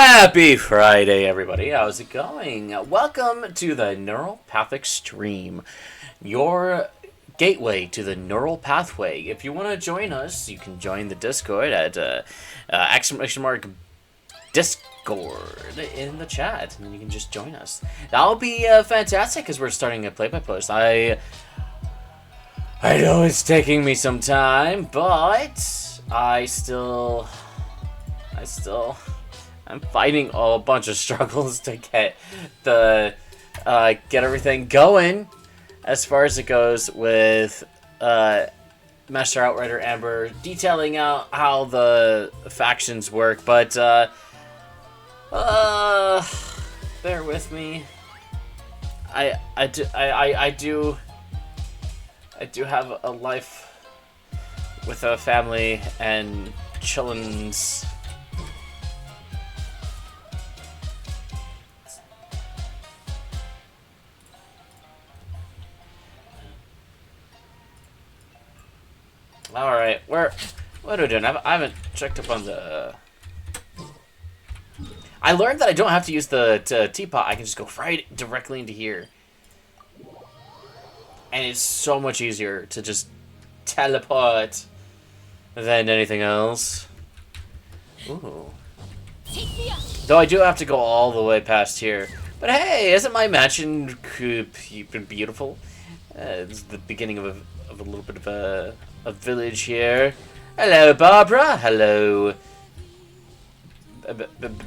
Happy Friday, everybody. How's it going? Welcome to the Neuropathic Stream, your gateway to the neural pathway. If you want to join us, you can join the Discord at exclamation mark Discord in the chat, and then you can just join us. That'll be fantastic because we're starting a play-by-post. I know it's taking me some time, but I'm fighting a bunch of struggles to get everything going as far as it goes with Master Outrider Amber detailing out how the factions work, but bear with me. I do have a life with a family and chillins. Alright, what are we doing? I haven't checked up on the... I learned that I don't have to use the teapot. I can just go right directly into here. And it's so much easier to just teleport than anything else. Ooh. Though I do have to go all the way past here. But hey, isn't my mansion beautiful? It's the beginning of a little bit of a village here. Hello, Barbara. Hello,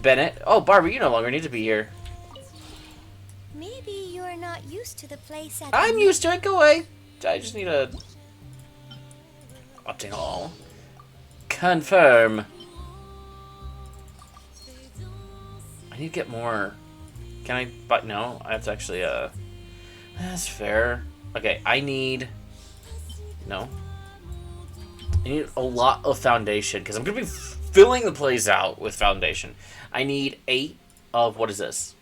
Bennett. Oh, Barbara, you no longer need to be here. Maybe you're not used to the place at I'm used to it. Go away. I just need a update all. Confirm. I need to get more. Can I? But no, that's actually that's fair. Okay, I need. No. I need a lot of foundation, because I'm going to be filling the place out with foundation. I need 8 of, what is this?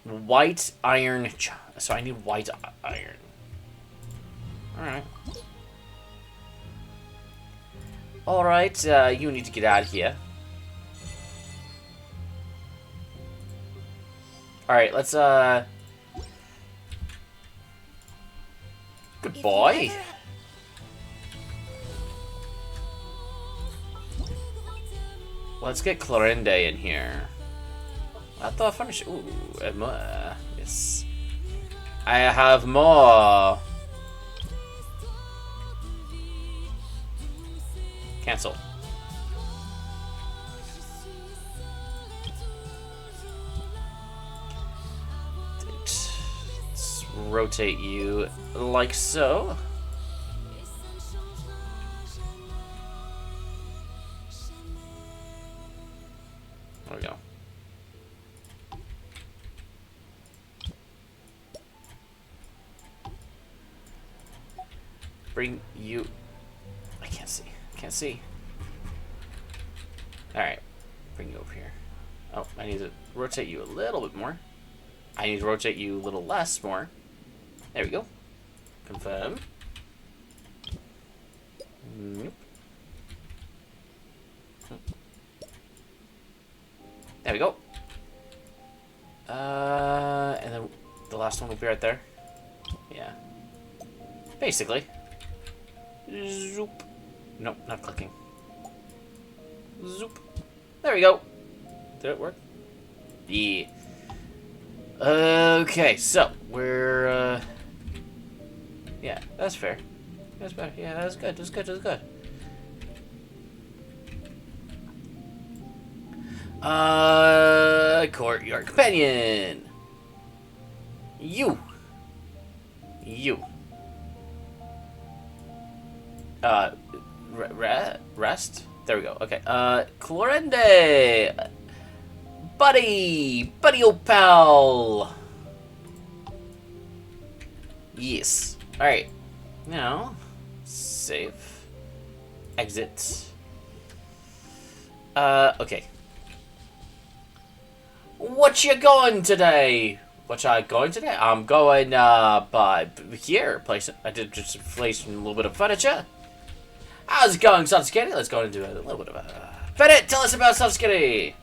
White iron. So I need white iron. Alright. Alright, you need to get out of here. Alright, let's, good boy. Let's get Clorinde in here. I thought furnish. Ooh, more. Yes. I have more. Cancel. Let's rotate you like so. There we go. Bring you... I can't see. Can't see. Alright. Bring you over here. Oh, I need to rotate you a little bit more. I need to rotate you a little less more. There we go. Confirm. Nope. There we go. And then the last one will be right there. Yeah. Basically. Zoop. Nope, not clicking. Zoop. There we go. Did it work? Yeah. Okay, so we're yeah, that's fair. That's better. Yeah, that's good. That's good. That's good. Courtyard companion. You. Rest. There we go. Okay. Clorinde. Buddy, old pal. Yes. All right. Now, save. Exit. Okay. What you going today? What I going today? I'm going by here. I did just place a little bit of furniture. How's it going, Sons Candy? Let's go and do a little bit of Fennec, tell us about Subskitty!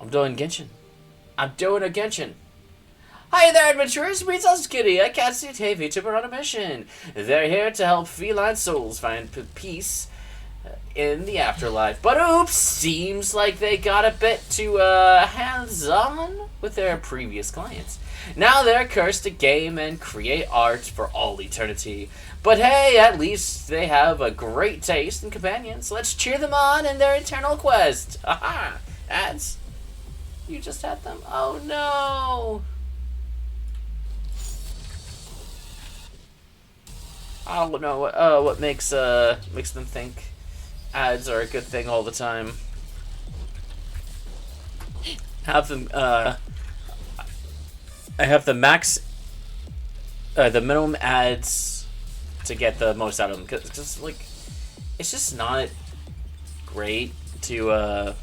I'm doing Genshin. I'm doing a Genshin. Hi there, adventurers! Meet Subskitty, a cat-suit-hey VTuber on a mission. They're here to help feline souls find peace in the afterlife. But oops, seems like they got a bit too hands-on with their previous clients. Now they're cursed to game and create art for all eternity. But hey, at least they have a great taste in companions. Let's cheer them on in their eternal quest. Haha! Ads? You just had them? Oh no! I don't know what makes them think ads are a good thing all the time. Have them I have the max the minimum ads to get the most out of them, because like it's just not great to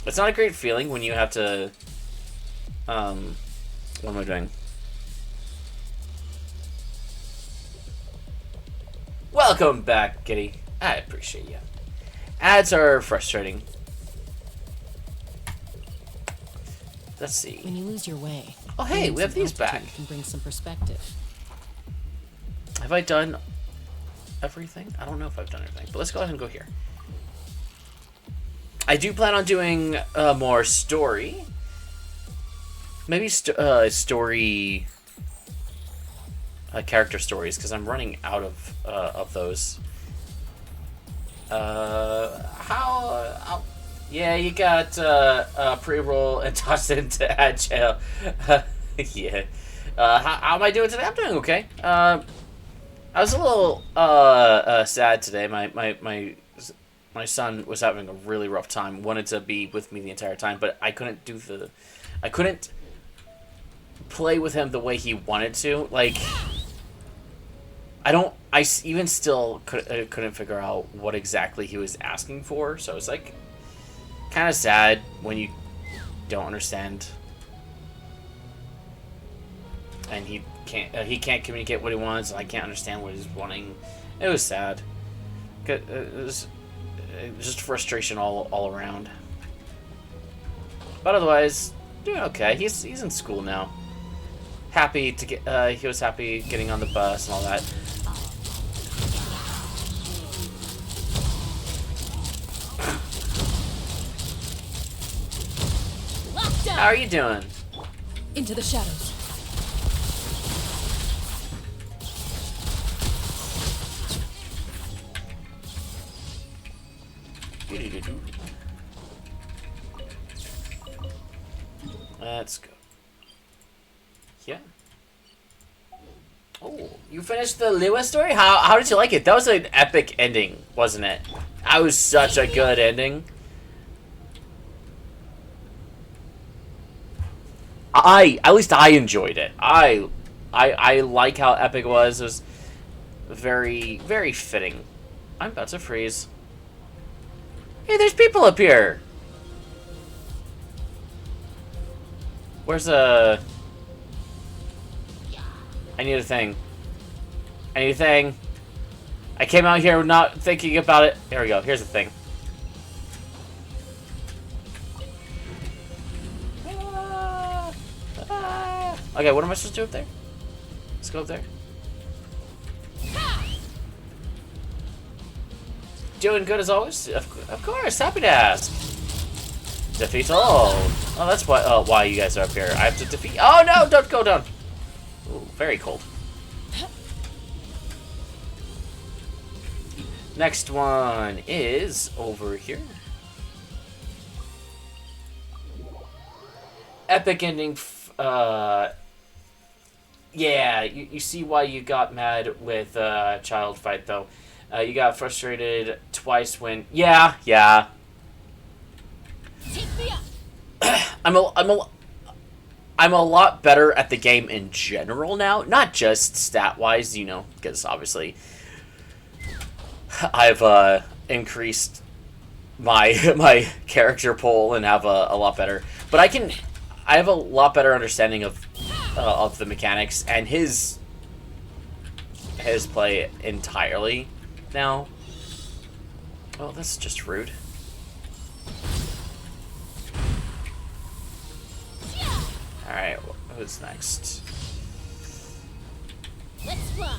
it's not a great feeling when you have to what am I doing? Welcome back, Kitty. I appreciate you. Ads are frustrating. Let's see. When you lose your way. Oh, hey, we have these back. Can bring some perspective. Have I done everything? I don't know if I've done everything, but let's go ahead and go here. I do plan on doing more story. Maybe story. Character stories, because I'm running out of those. Yeah, you got pre-roll and tossed into ad jail. Yeah. How am I doing today? I'm doing okay. I was a little sad today. My son was having a really rough time. Wanted to be with me the entire time, but I couldn't play with him the way he wanted to. Like, I even still couldn't figure out what exactly he was asking for, so it's like kind of sad when you don't understand, and he can't communicate what he wants, and I can't understand what he's wanting. It was sad. It was just frustration all around. But otherwise, doing okay. He's in school now. Happy to get. He was happy getting on the bus and all that. How are you doing? Into the shadows. Let's go. Yeah. Oh, you finished the Lewis story? How did you like it? That was an epic ending, wasn't it? That was such a good ending. At least I enjoyed it. I like how epic it was. It was very, very fitting. I'm about to freeze. Hey, there's people up here. Where's I need a thing. I need a thing. I came out here not thinking about it. There we go. Here's the thing. Okay, what am I supposed to do up there? Let's go up there. Doing good as always? Of course, happy to ask. Defeat all. Oh, that's why you guys are up here. I have to defeat. Oh no! Don't go down. Ooh, very cold. Next one is over here. Epic ending. Yeah, you see why you got mad with Child Fight though. You got frustrated twice when yeah. I'm a lot better at the game in general now, not just stat wise, you know, because obviously I've increased my character pool and have a lot better. But I have a lot better understanding of the mechanics, and his his play entirely now. Oh, that's just rude. Alright, who's next? Let's fly.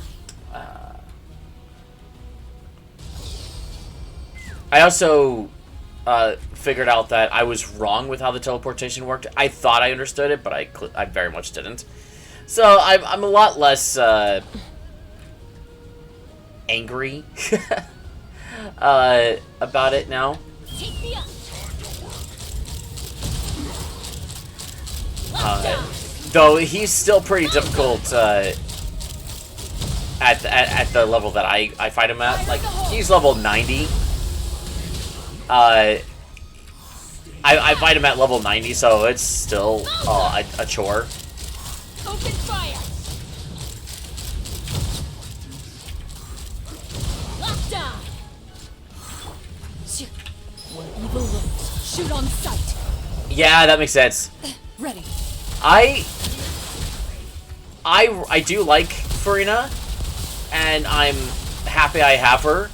I also figured out that I was wrong with how the teleportation worked. I thought I understood it, but I very much didn't. So I'm a lot less angry about it now. Take me up. Though he's still pretty difficult at the level that I fight him at. Like, he's level 90. I fight him at level 90, so it's still a chore. Open fire. Lockdown. Where evil lurks, shoot on sight. Yeah, that makes sense. Ready. I do like Farina, and I'm happy I have her,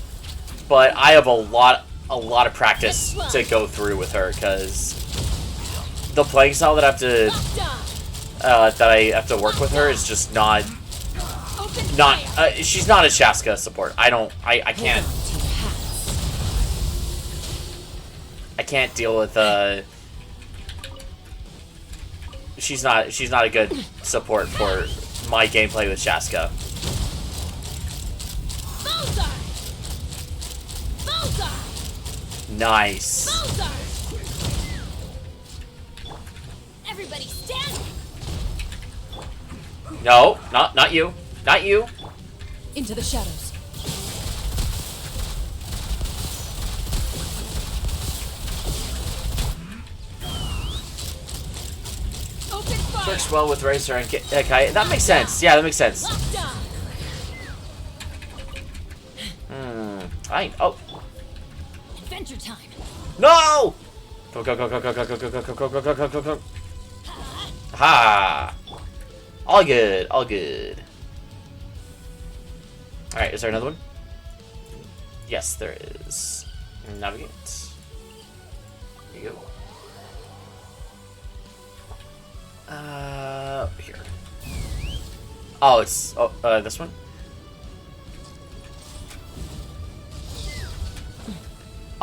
but I have a lot of practice to go through with her, because the playing style that I have to work with her is just not she's not a Shaska support. I can't deal with she's not a good support for my gameplay with Shaska. Nice. Everybody stand. No, not you. Not you. Into the shadows. Open fire. Works well with Racer and Kai. That makes sense. Yeah, that makes sense. Lockdown. Oh. Adventure time. No! Go, go, go, go, go, go, go, go, go, go, go, go, go, go, go. Ha! All good, all good. Alright, is there another one? Yes, there is. Navigate. Here you go. Here. Oh, it's this one?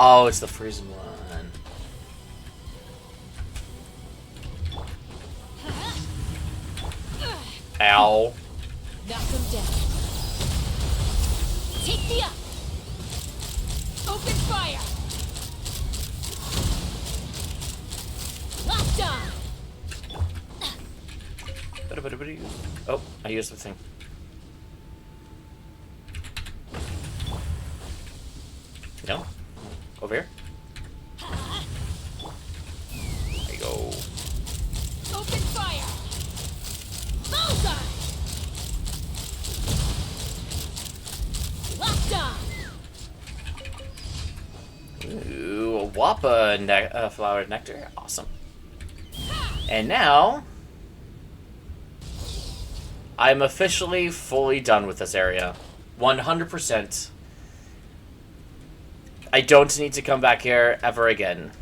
Oh, it's the freezing one. Ow. Knock them down. Take me up. Open fire. Lockdown. Oh, I used the thing. No? Over here? There you go. Open fire. Bullseye. Lockdown. Ooh, a Wappa flower nectar. Awesome. And now, I'm officially fully done with this area. 100%. I don't need to come back here ever again.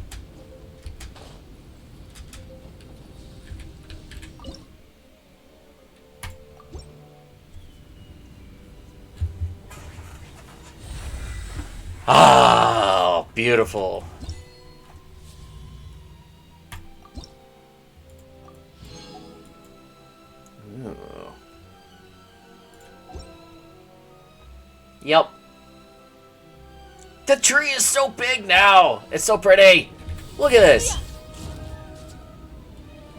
Ah, beautiful. Ooh. Yep. The tree is so big now. It's so pretty. Look at this.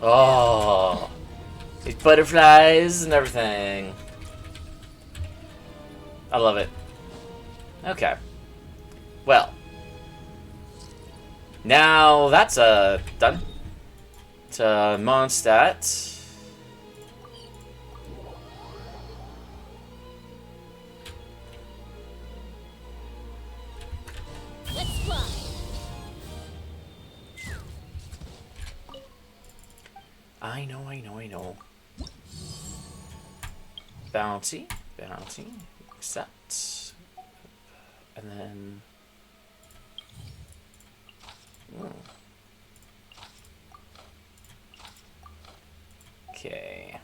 Oh. These butterflies and everything. I love it. Okay. Well. Now that's done. To Mondstadt. Let's fly. I know. Bounty. Accept. And then... Okay.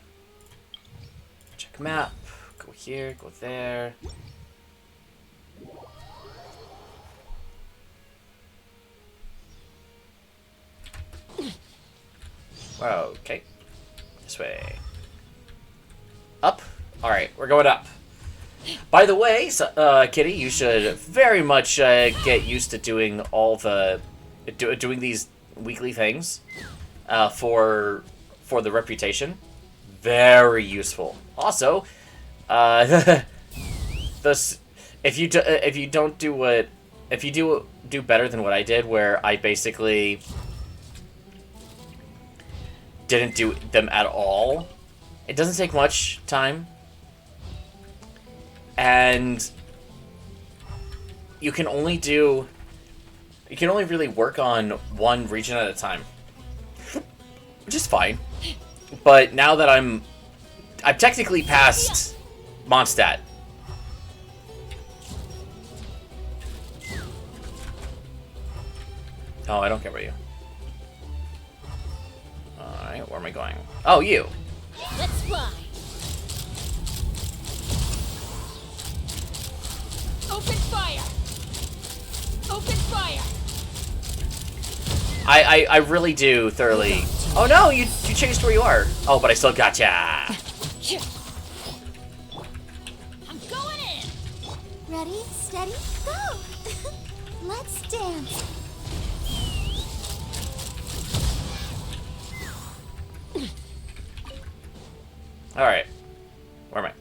Check map. Go here, go there. Okay. This way. Up? Alright, we're going up. By the way, Kitty, you should very much get used to doing all the... doing these weekly things for the reputation. Very useful. Also, this if you don't do what if you do better than what I did, where I basically didn't do them at all. It doesn't take much time, and you can only really work on one region at a time, which is fine. But now that I'm technically past Mondstadt. Oh, I don't care about you. Alright, where am I going? Oh, you! Let's fly! Open fire! Open fire! I really do thoroughly... Oh no, you changed where you are. Oh, but I still gotcha. I'm going in! Ready, steady, go! Let's dance. Alright. Where am I?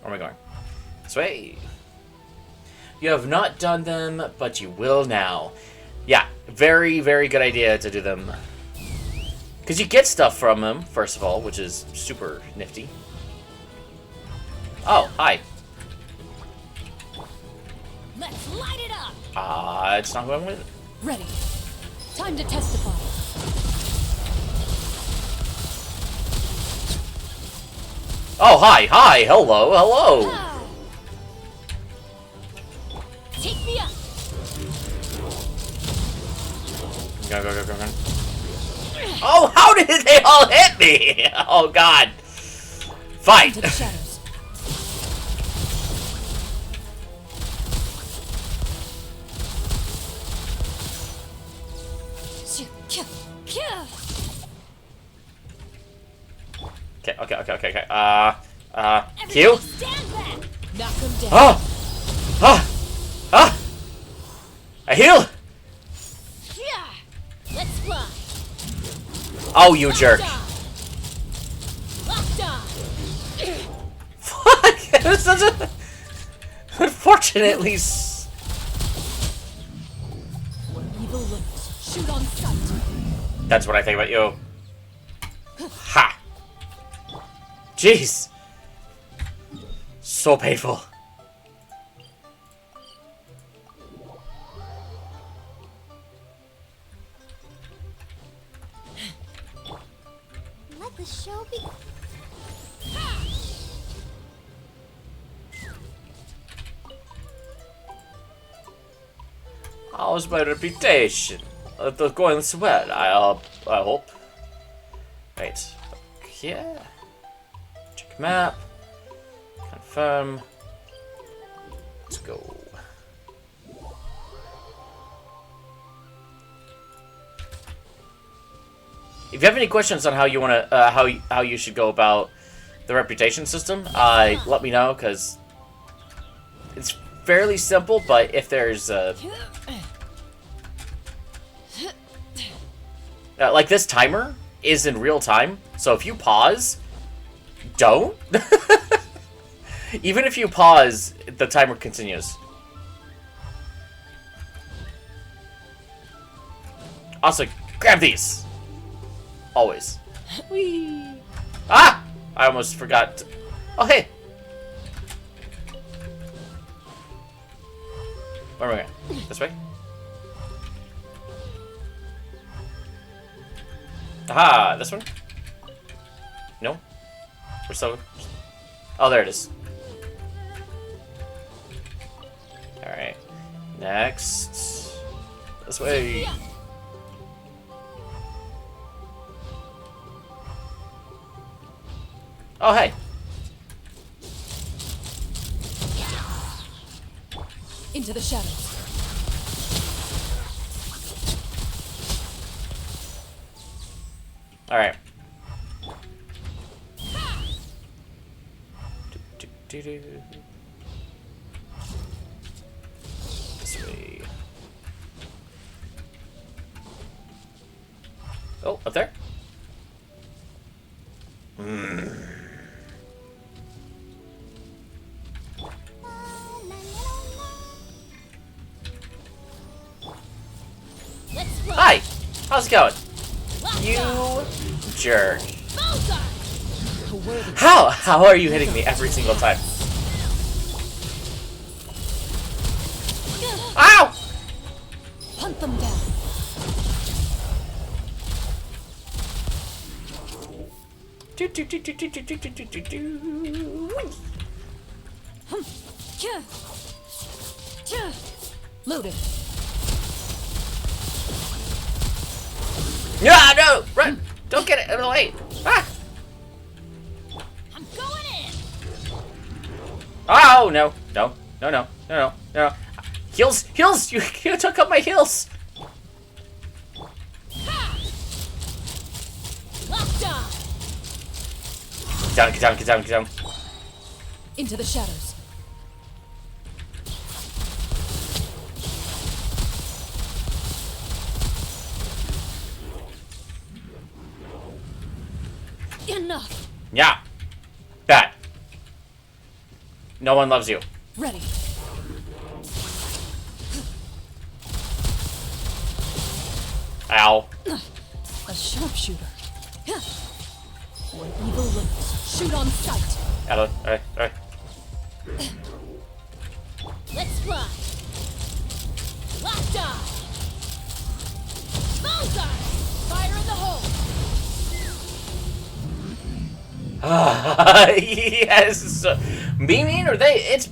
Where am I going? This way. You have not done them, but you will now. Yeah, very, very good idea to do them. Because you get stuff from them, first of all, which is super nifty. Oh, hi. Let's light it up! It's not going with it. Ready. Time to testify. Oh, hi, hello, hello. Take me up! Go. Oh, how did they all hit me? Oh, God. Fight. Into the shadows. Okay. Q? Everybody stand back! Knock them down. I heal. Yeah! Let's fly! Oh, you jerk. Locked on! Fuck. This is such a... Unfortunately... Where evil lurks, shoot on sight. That's what I think about you. Ha! Jeez! So painful. Let the show be. How's my reputation? It's going well, I hope. Right. Here. Check map. Confirm. Let's go. If you have any questions on how you want to, how you should go about the reputation system, let me know, because it's fairly simple. But if there's like this timer is in real time, so if you pause, don't. Even if you pause, the timer continues. Also, grab these. Always. Whee! Ah! I almost forgot. Oh, hey! Where am I going? This way? Aha! This one? No? We're so... Oh, there it is. Next. This way. Oh, hey. Into the shadows. All right. This way. Oh, up there. Let's fly. Hi. How's it going? Locked You on. jerk. Bullseye. A worthy How are you hitting me every single time? Ow! hunt them down. Loaded. Yeah, no! Run! Don't get it out of the way! Ah! I'm going in. Oh, no. No. No, no. No, no. No. Heals! Heals! You took up my heals! Ha! Locked on. Get down, get down, get down, get down. Into the shadows. Enough. Yeah. Bad. No one loves you. Ready. Ow. A sharpshooter. Where evil lurks, shoot on sight. Alright, alright. Let's fly. Locked on. Bullseye. Fire in the hole. Yes. Me mean or they? It's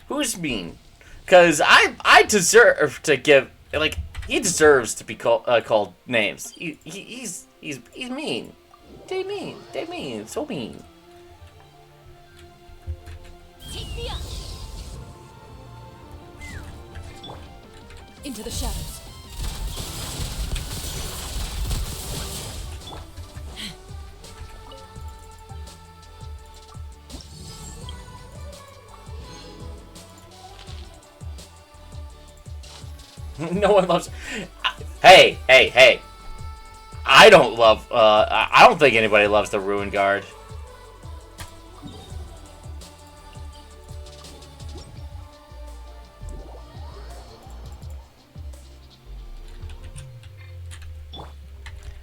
who's mean? Cause I deserve to give like he deserves to be called names. He's mean. They mean. So mean. Take me up. Into the shadows. No one loves. Hey. I don't love. I don't think anybody loves the Ruin Guard.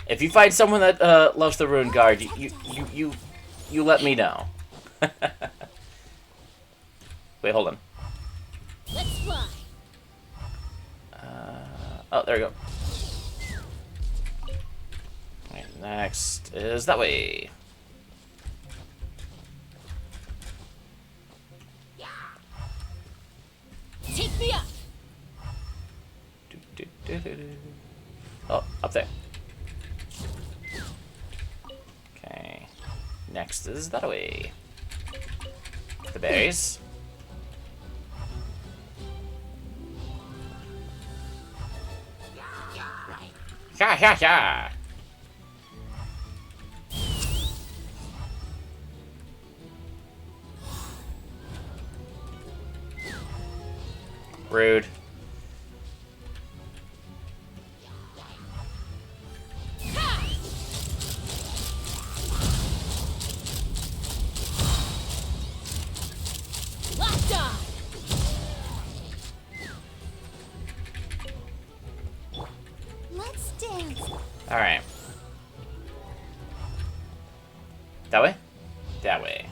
If you find someone that loves the Ruin Guard, you let me know. Wait, hold on. Let's fly. Oh, there we go. Right, next is that way. Take me up. Oh, up there. Okay. Next is that way. The berries. Yeah. Rude. Ha! Locked on. Let's dance. All right. That way? That way.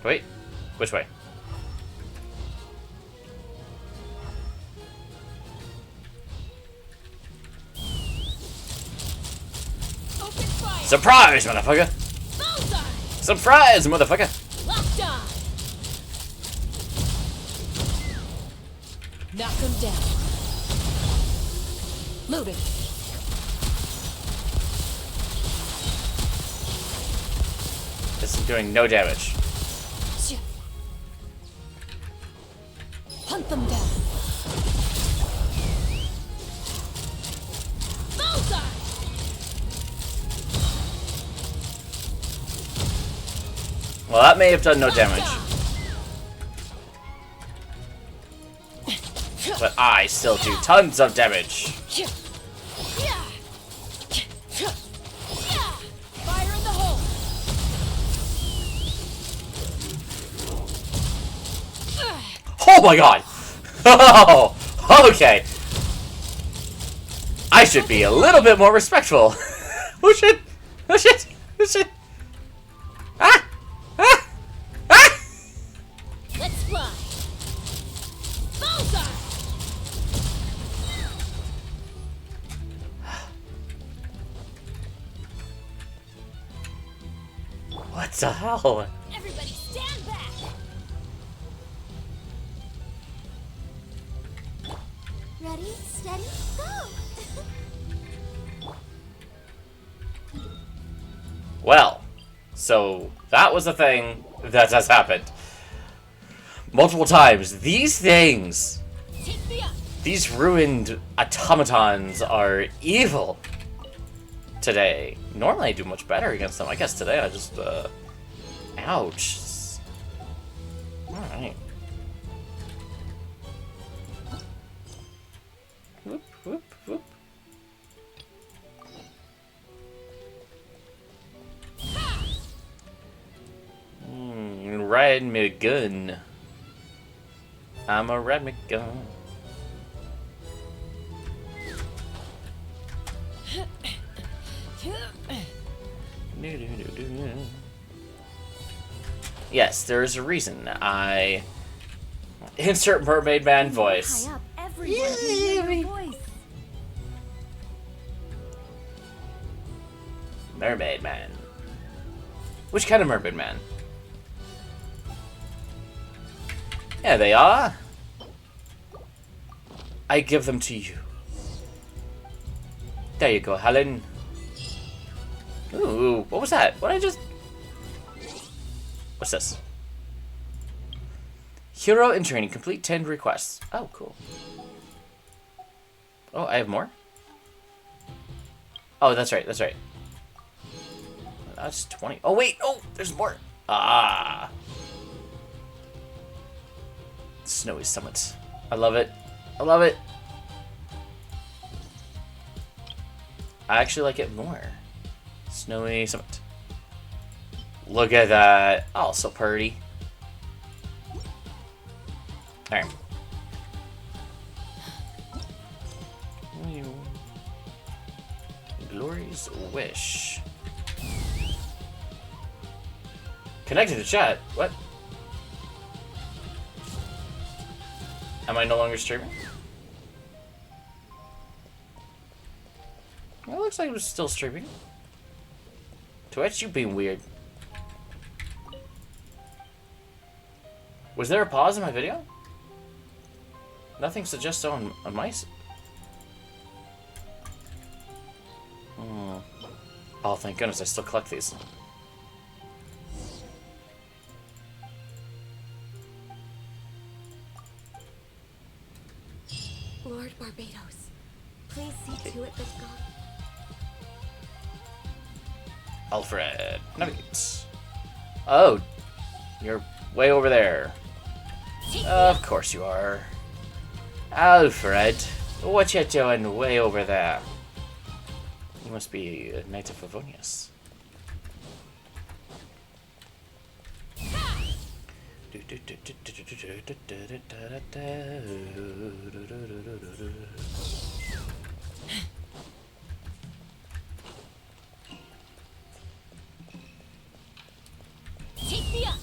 Wait. Which way? Open fire. Surprise, motherfucker! Bullseye. Surprise, motherfucker! Locked on. Knock him down. Loading. This is doing no damage. Hunt them down. Bullseye! Well, that may have done no damage. But I still do tons of damage. Fire in the hole! Oh my god! Oh, okay. I should be a little bit more respectful. Oh shit! Oh shit! Oh shit! Ah! Ah! Ah! Let's fly! Bullseye! What the hell? Everybody stand back! Ready, steady, go! Well, so that was a thing that has happened multiple times. These things, Take me up! these ruined automatons are evil today. Normally I do much better against them. I guess today I just, ouch. Alright. Whoop, whoop, whoop. Ride me gun. I'm a ride me gun. Yes, there's a reason I insert mermaid man voice. High up, everyone can hear your voice. Mermaid man. Which kind of mermaid man? Yeah, they are. I give them to you. There you go, Helen. Ooh, what was that? What I just... What's this? Hero in training. Complete 10 requests. Oh, cool. Oh, I have more? Oh, that's right, that's right. That's 20. Oh, wait! Oh, there's more! Ah. Snowy Summit. I love it. I love it. I actually like it more. Snowy Summit. Look at that. Oh, so pretty. Alright. Glory's Wish. Connected to chat. What? Am I no longer streaming? Well, it looks like it was still streaming. Twitch, you being weird. Was there a pause in my video? Nothing suggests so on my side. Oh, thank goodness I still collect these. Lord Barbados, please see to it that God... Alfred, navigate. Oh, you're way over there. Of course you are. Alfred, what you doing way over there? You must be a native of Onius. Take me up!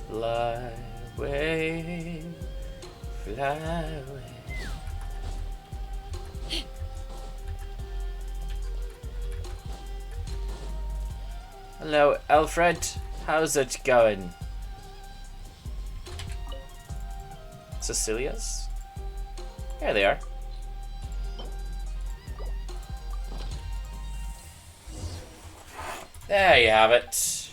Fly away, fly away. Hello, Alfred. How's it going? Cecilia's? There they are. There you have it.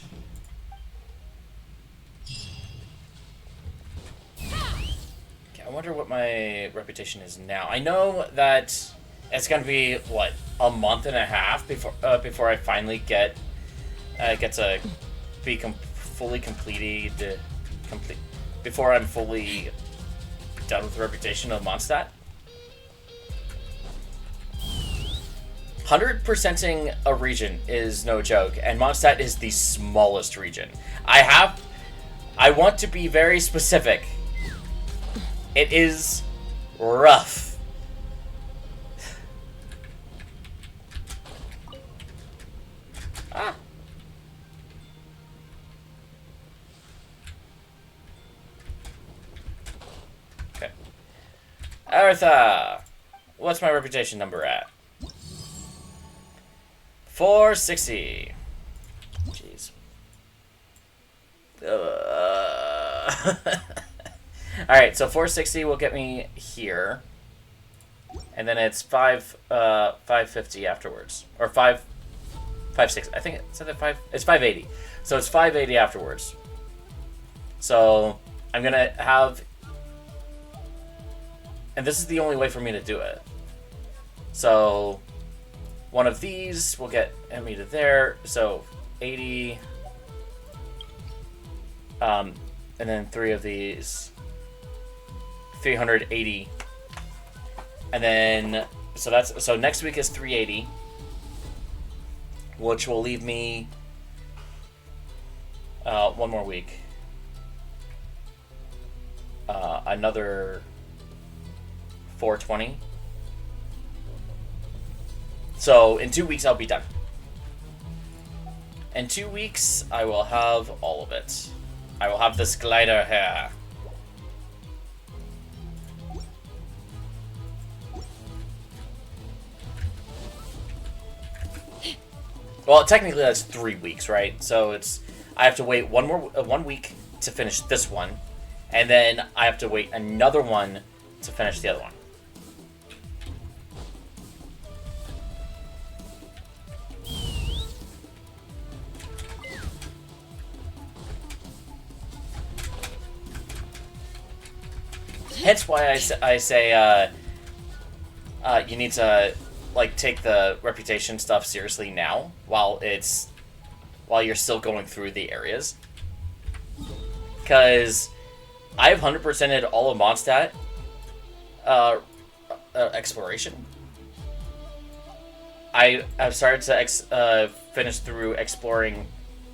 Okay, I wonder what my reputation is now. I know that it's gonna be what, a month and a half before I finally get to be fully completed. Before I'm fully done with the reputation of Mondstadt. 100%ing a region is no joke, and Mondstadt is the smallest region. I want to be very specific. It is rough. Ah. Okay. Eartha! What's my reputation number at? 460. Jeez. Alright, so 460 will get me here. And then it's 550 afterwards. Or 560. I think it's at 580. So it's 580 afterwards. So I'm gonna have, and this is the only way for me to do it. So one of these will get me to there. So 80. And then 3 of these. 380. And then so next week is 380. Which will leave me one more week. Another 420. So in 2 weeks I'll be done. In 2 weeks I will have all of it. I will have this glider here. Well, technically that's 3 weeks, right? So I have to wait one week to finish this one, and then I have to wait another one to finish the other one. Hence why I say you need to take the reputation stuff seriously now while you're still going through the areas, because I've 100%ed all of Mondstadt exploration. I've started to finish through exploring.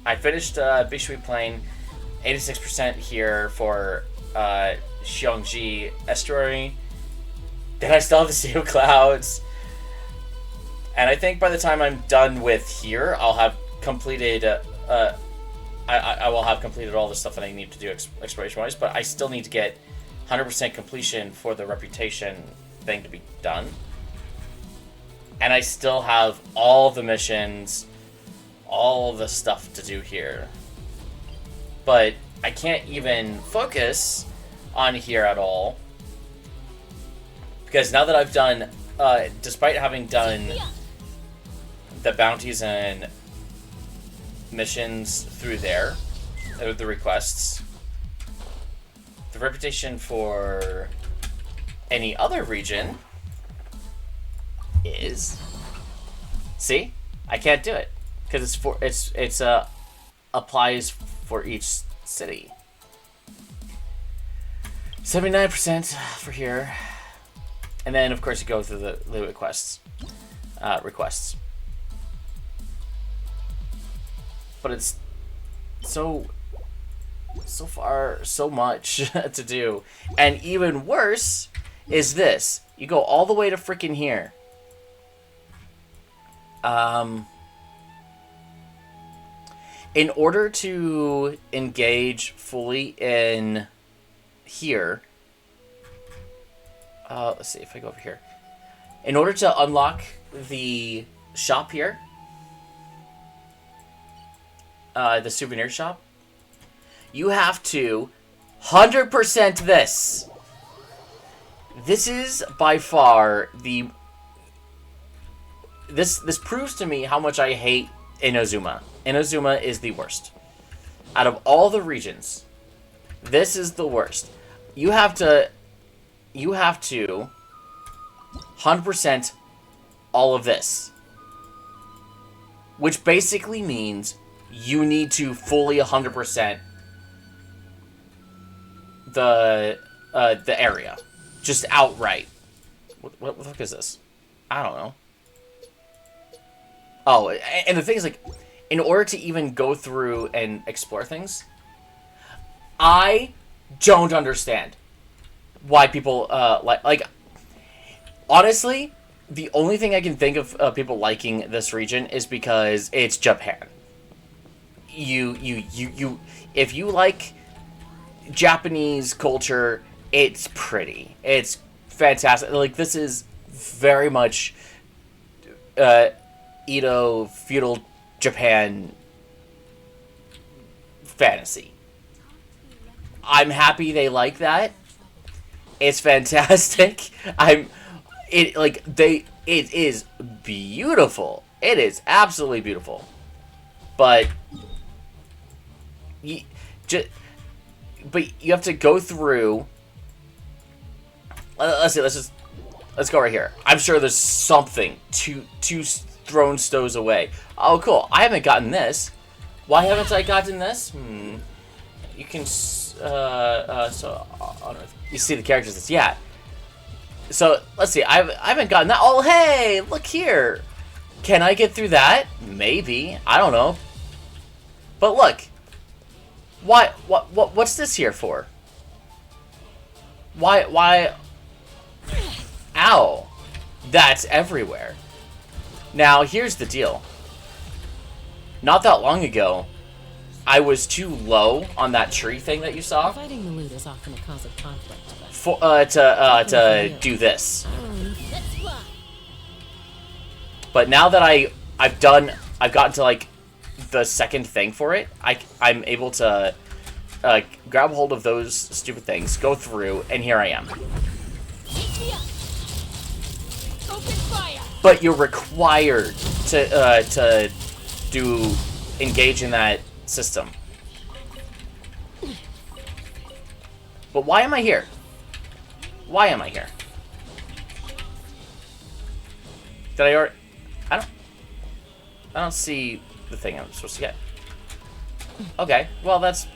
I finished Bishui Plain, 86% here for Xiongji Estuary. Then I still have the Sea of Clouds. And I think by the time I'm done with here, I'll have completed. I will have completed all the stuff that I need to do exploration-wise. But I still need to get 100% completion for the reputation thing to be done. And I still have all the missions, all the stuff to do here. But I can't even focus on here at all, because now that I've done, despite having done the bounties and missions through there, the requests, the reputation for any other region is, see, I can't do it because it's applies for each city. 79% for here, and then of course you go through the requests. But it's so far, so much to do. And even worse is this. You go all the way to freaking here. In order to engage fully in here, let's see if I go over here. In order to unlock the shop here, the souvenir shop, you have to 100% this. This is by far the... This proves to me how much I hate Inazuma. Inazuma is the worst. Out of all the regions, this is the worst. You have to 100% all of this. Which basically means you need to fully 100% the area. Just outright. What the fuck is this? I don't know. Oh, and the thing is, like, in order to even go through and explore things, I don't understand why people, like, honestly, the only thing I can think of people liking this region is because it's Japan. If you like Japanese culture, it's pretty. It's fantastic. Like, this is very much Edo feudal Japan fantasy. I'm happy they like that. It's fantastic. It is beautiful. It is absolutely beautiful. But you have to go through. Let's go right here. I'm sure there's something two thrown stows away. Oh, cool. I haven't gotten this. Why haven't I gotten this? You can you see the characters. Yeah. So let's see. I haven't gotten that. Oh, hey, look here. Can I get through that? Maybe. I don't know. But look. What's this here for? Why? Ow. That's everywhere. Now, here's the deal. Not that long ago, I was too low on that tree thing that you saw. Fighting the loot is often a cause of conflict. To do this. But now that I've gotten to, like, the second thing for it, I'm able to grab hold of those stupid things, go through, and here I am. Open fire. But you're required to engage in that system. But why am I here? Why am I here? Did I already... I don't see the thing I'm supposed to get. Okay, well, that's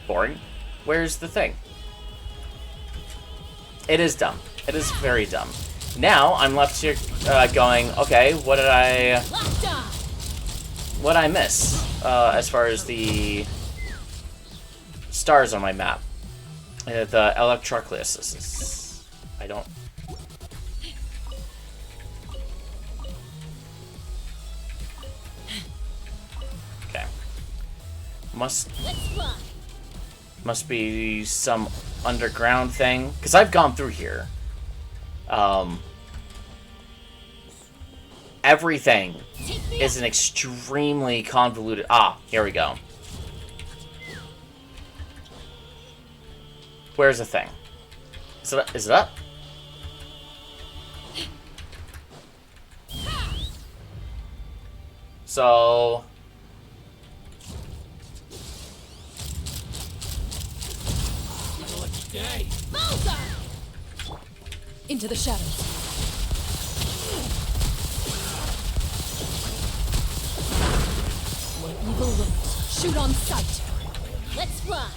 boring. Where's the thing? It is dumb. It is very dumb. Now I'm left here going, okay, what did I miss as far as the stars on my map? The Electrocleus. I don't... Okay. Must be some underground thing. Because I've gone through here. Everything is an extremely convoluted... Ah, here we go. Where's the thing? Is it up? So... Into the shadows. Where evil lurks, shoot on sight. Let's fly.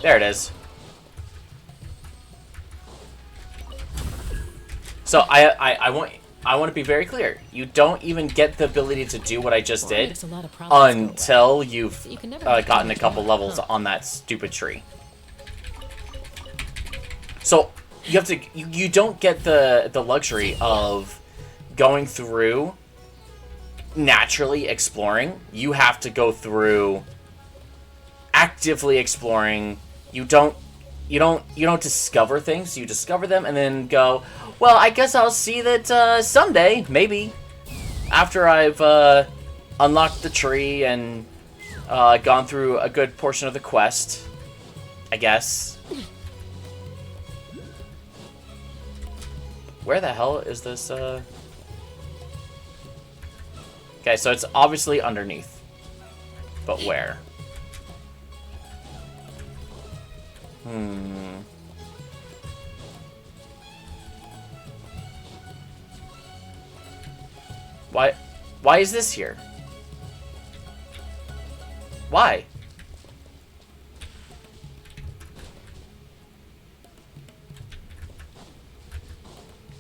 There it is. So I want to be very clear. You don't even get the ability to do what I just did until you've gotten a couple levels on that stupid tree. So you have to. You don't get the luxury of going through naturally exploring. You have to go through actively exploring. You don't discover things. You discover them and then go, well, I guess I'll see that someday, maybe, after I've unlocked the tree and Gone through a good portion of the quest, I guess. Where the hell is this, Okay, so it's obviously underneath. But where? Why is this here? Why?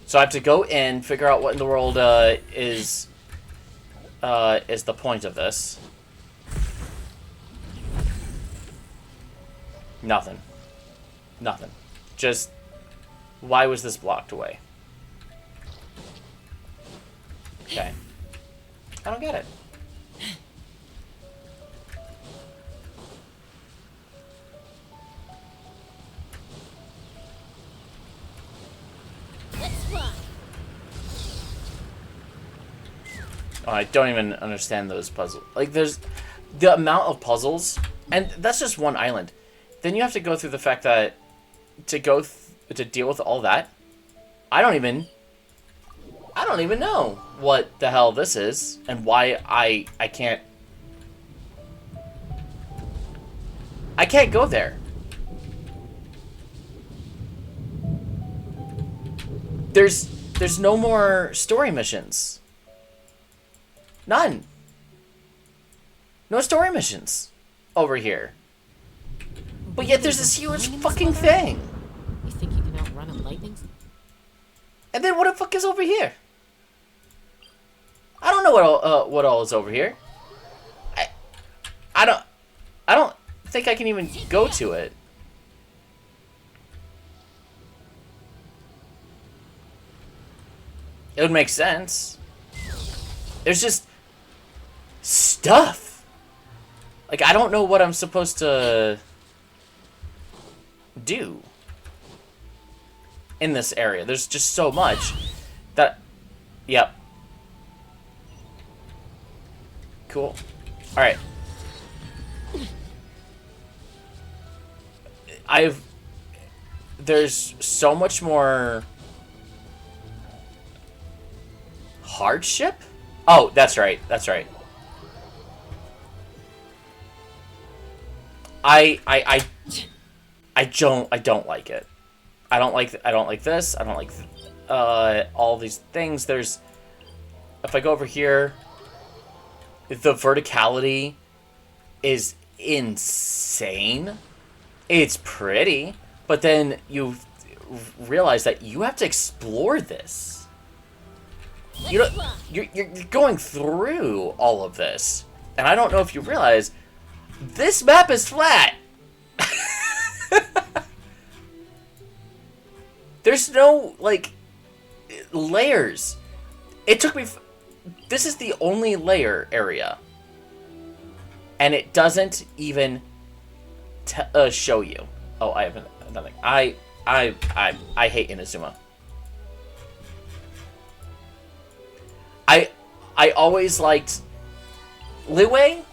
So I have to go in, figure out what in the world is the point of this. Nothing. Nothing. Just, why was this blocked away? Okay. I don't get it. Let's fly. Oh, I don't even understand those puzzles. Like, there's the amount of puzzles, and that's just one island. Then you have to go through the fact that to deal with all that, I don't even know what the hell this is and why I can't go there. There's no more story missions. None. No story missions over here. But yet there's this huge fucking thing. You think you can outrun a lightning? And then what the fuck is over here? I don't know what all is over here. I don't think I can even go to it. It would make sense. There's just stuff. Like, I don't know what I'm supposed to do in this area. There's just so much that... Yep. Cool. Alright. There's so much more hardship? Oh, that's right. That's right. I don't like it. I don't like this. I don't like all these things. There's, if I go over here, the verticality is insane. It's pretty, but then you realize that you have to explore this. You know, you're going through all of this, and I don't know if you realize this map is flat. There's no, like, layers. It took me... This is the only layer area. And it doesn't even show you. Oh, I haven't... Nothing. I hate Inazuma. I always liked... Liyue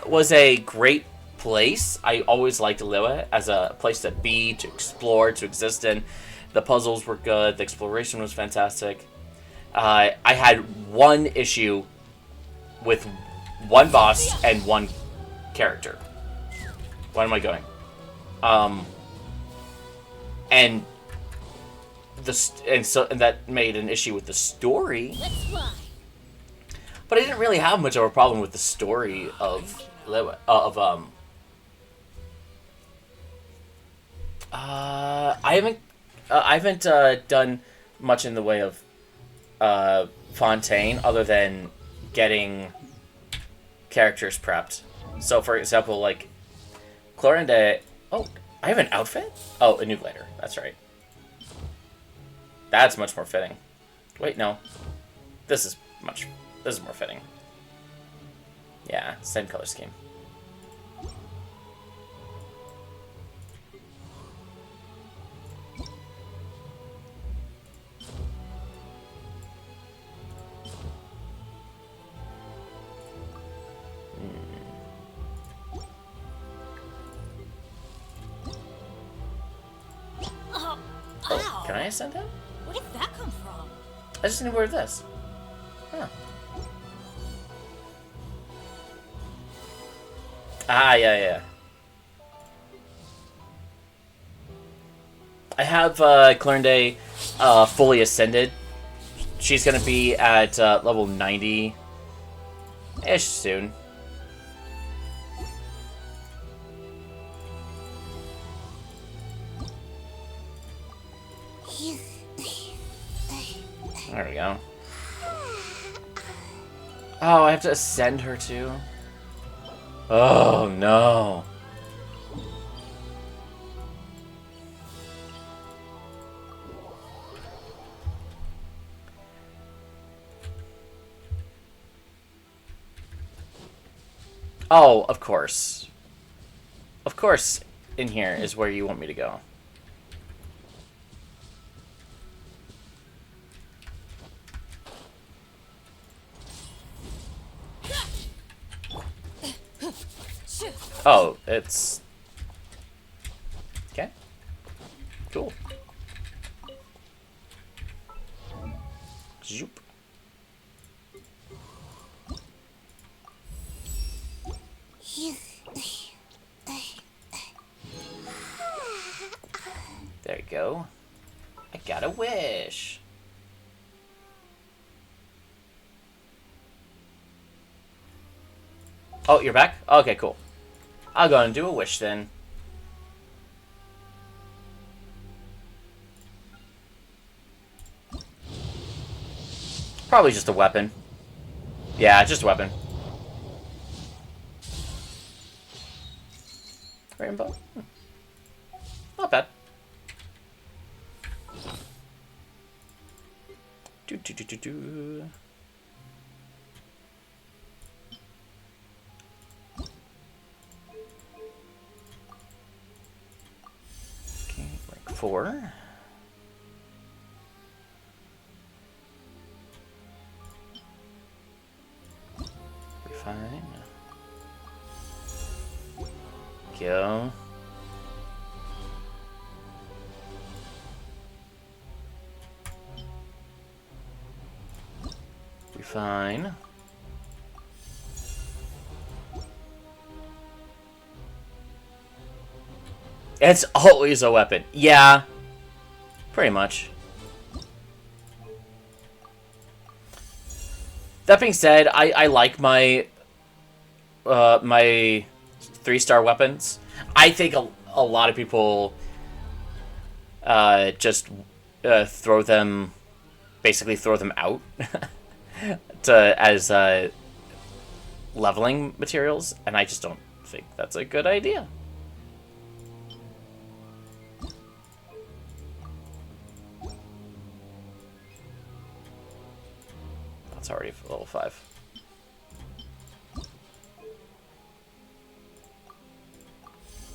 was a great place. I always liked Liyue as a place to be, to explore, to exist in. The puzzles were good. The exploration was fantastic. I had one issue with one boss and one character. Where am I going? And that made an issue with the story. But I didn't really have much of a problem with the story of Liyue, I haven't done much in the way of Fontaine other than getting characters prepped. So, for example, like Clorinda. Oh, I have an outfit? Oh, a new glider. That's right. That's much more fitting. Wait, no. This is more fitting. Yeah, same color scheme. I ascend him? Where did that come from? I just need to wear this. Huh. Ah, yeah. I have Clarende fully ascended. She's gonna be at level 90-ish soon. There we go. Oh, I have to ascend her too? Oh, no. Oh, of course. Of course, in here is where you want me to go. Oh, it's... Okay. Cool. Zoop. There you go. I got a wish. Oh, you're back? Okay, cool. I'll go and do a wish then. Probably just a weapon. Yeah, just a weapon. Rainbow? Not bad. Do. Okay, rank 4. Fine. Go. Refine. It's always a weapon. Yeah. Pretty much. That being said, I like my my 3-star weapons. I think a lot of people just throw them, basically throw them out as leveling materials, and I just don't think that's a good idea. That's already level 5.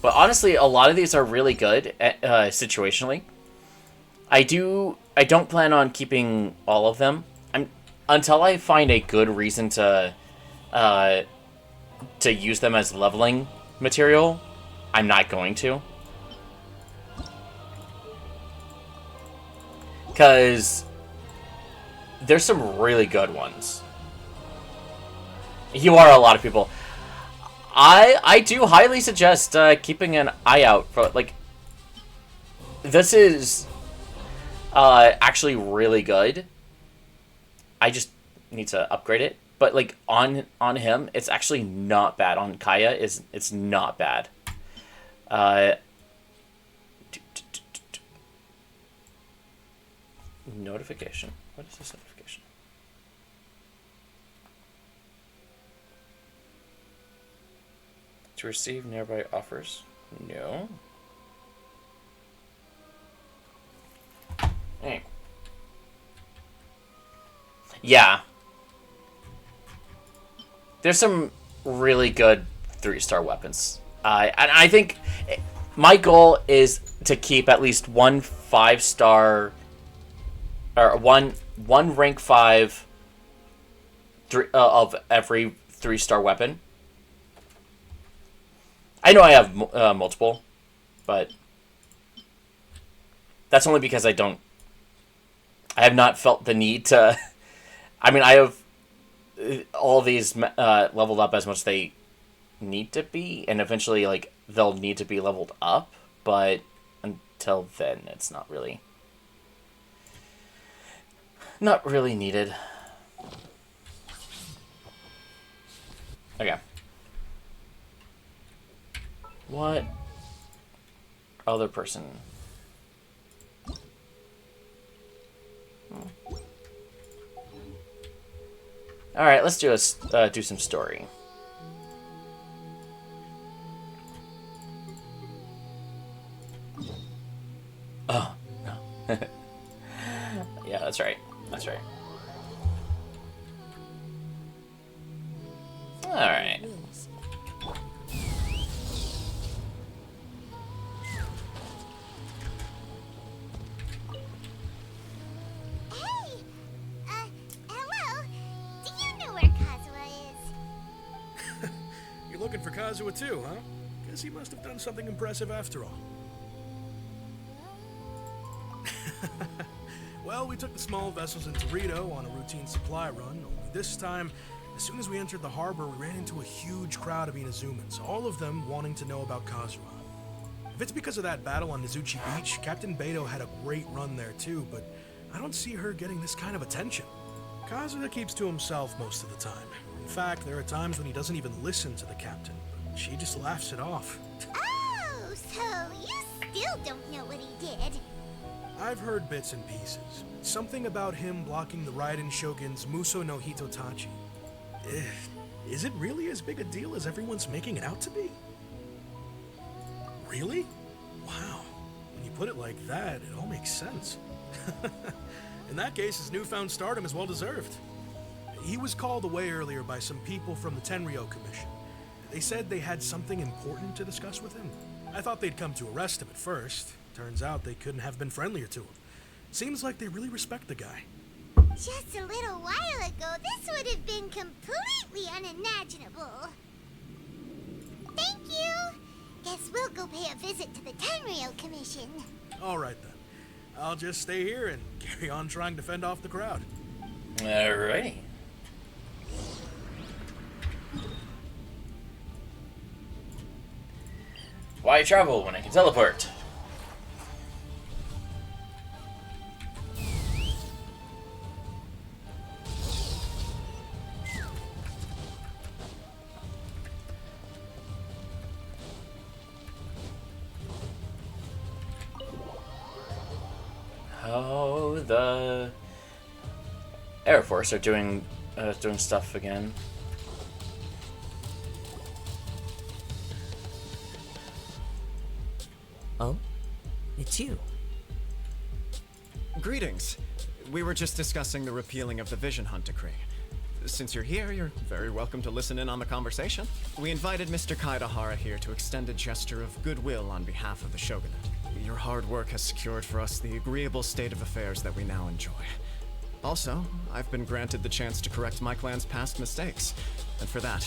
But honestly, a lot of these are really good situationally. I don't plan on keeping all of them. Until I find a good reason to use them as leveling material, I'm not going to. Because there's some really good ones. You are a lot of people. I do highly suggest keeping an eye out for, like, this is actually really good. I just need to upgrade it. But, like, on him, it's actually not bad. On Kaya, it's not bad. Notification. What is this notification? To receive nearby offers? No. Hey. Yeah. There's some really good 3-star weapons. And I think my goal is to keep at least one 5-star, or one rank 5 of every 3-star weapon. I know I have multiple, but that's only because I don't I have not felt the need to. I mean, I have all these leveled up as much as they need to be, and eventually, like, they'll need to be leveled up. But until then, it's not really needed. Okay. What other person? All right, let's do some story. Oh no. Yeah, that's right. That's right. All right. Hello. Do you know where Kazuha is? You're looking for Kazuha too, huh? Guess he must have done something impressive after all. Well, we took the small vessels into Rito on a routine supply run, only this time, as soon as we entered the harbor, we ran into a huge crowd of Inazumans, all of them wanting to know about Kazuha. If it's because of that battle on Nizuchi Beach, Captain Beto had a great run there too, but I don't see her getting this kind of attention. Kazuha keeps to himself most of the time. In fact, there are times when he doesn't even listen to the captain, but she just laughs it off. Oh, so you still don't know what he did? I've heard bits and pieces. Something about him blocking the Raiden Shogun's Muso no Hitotachi. Is it really as big a deal as everyone's making it out to be? Really? Wow. When you put it like that, it all makes sense. In that case, his newfound stardom is well deserved. He was called away earlier by some people from the Tenryo Commission. They said they had something important to discuss with him. I thought they'd come to arrest him at first. Turns out they couldn't have been friendlier to him. Seems like they really respect the guy. Just a little while ago, this would have been completely unimaginable. Thank you. Guess we'll go pay a visit to the Tenryo Commission. All right then. I'll just stay here and carry on trying to fend off the crowd. Alrighty. Why travel when I can teleport? Oh, the Air Force are doing stuff again. Oh? It's you. Greetings. We were just discussing the repealing of the Vision Hunt decree. Since you're here, you're very welcome to listen in on the conversation. We invited Mr. Kaidahara here to extend a gesture of goodwill on behalf of the Shogunate. Your hard work has secured for us the agreeable state of affairs that we now enjoy. Also, I've been granted the chance to correct my clan's past mistakes, and for that,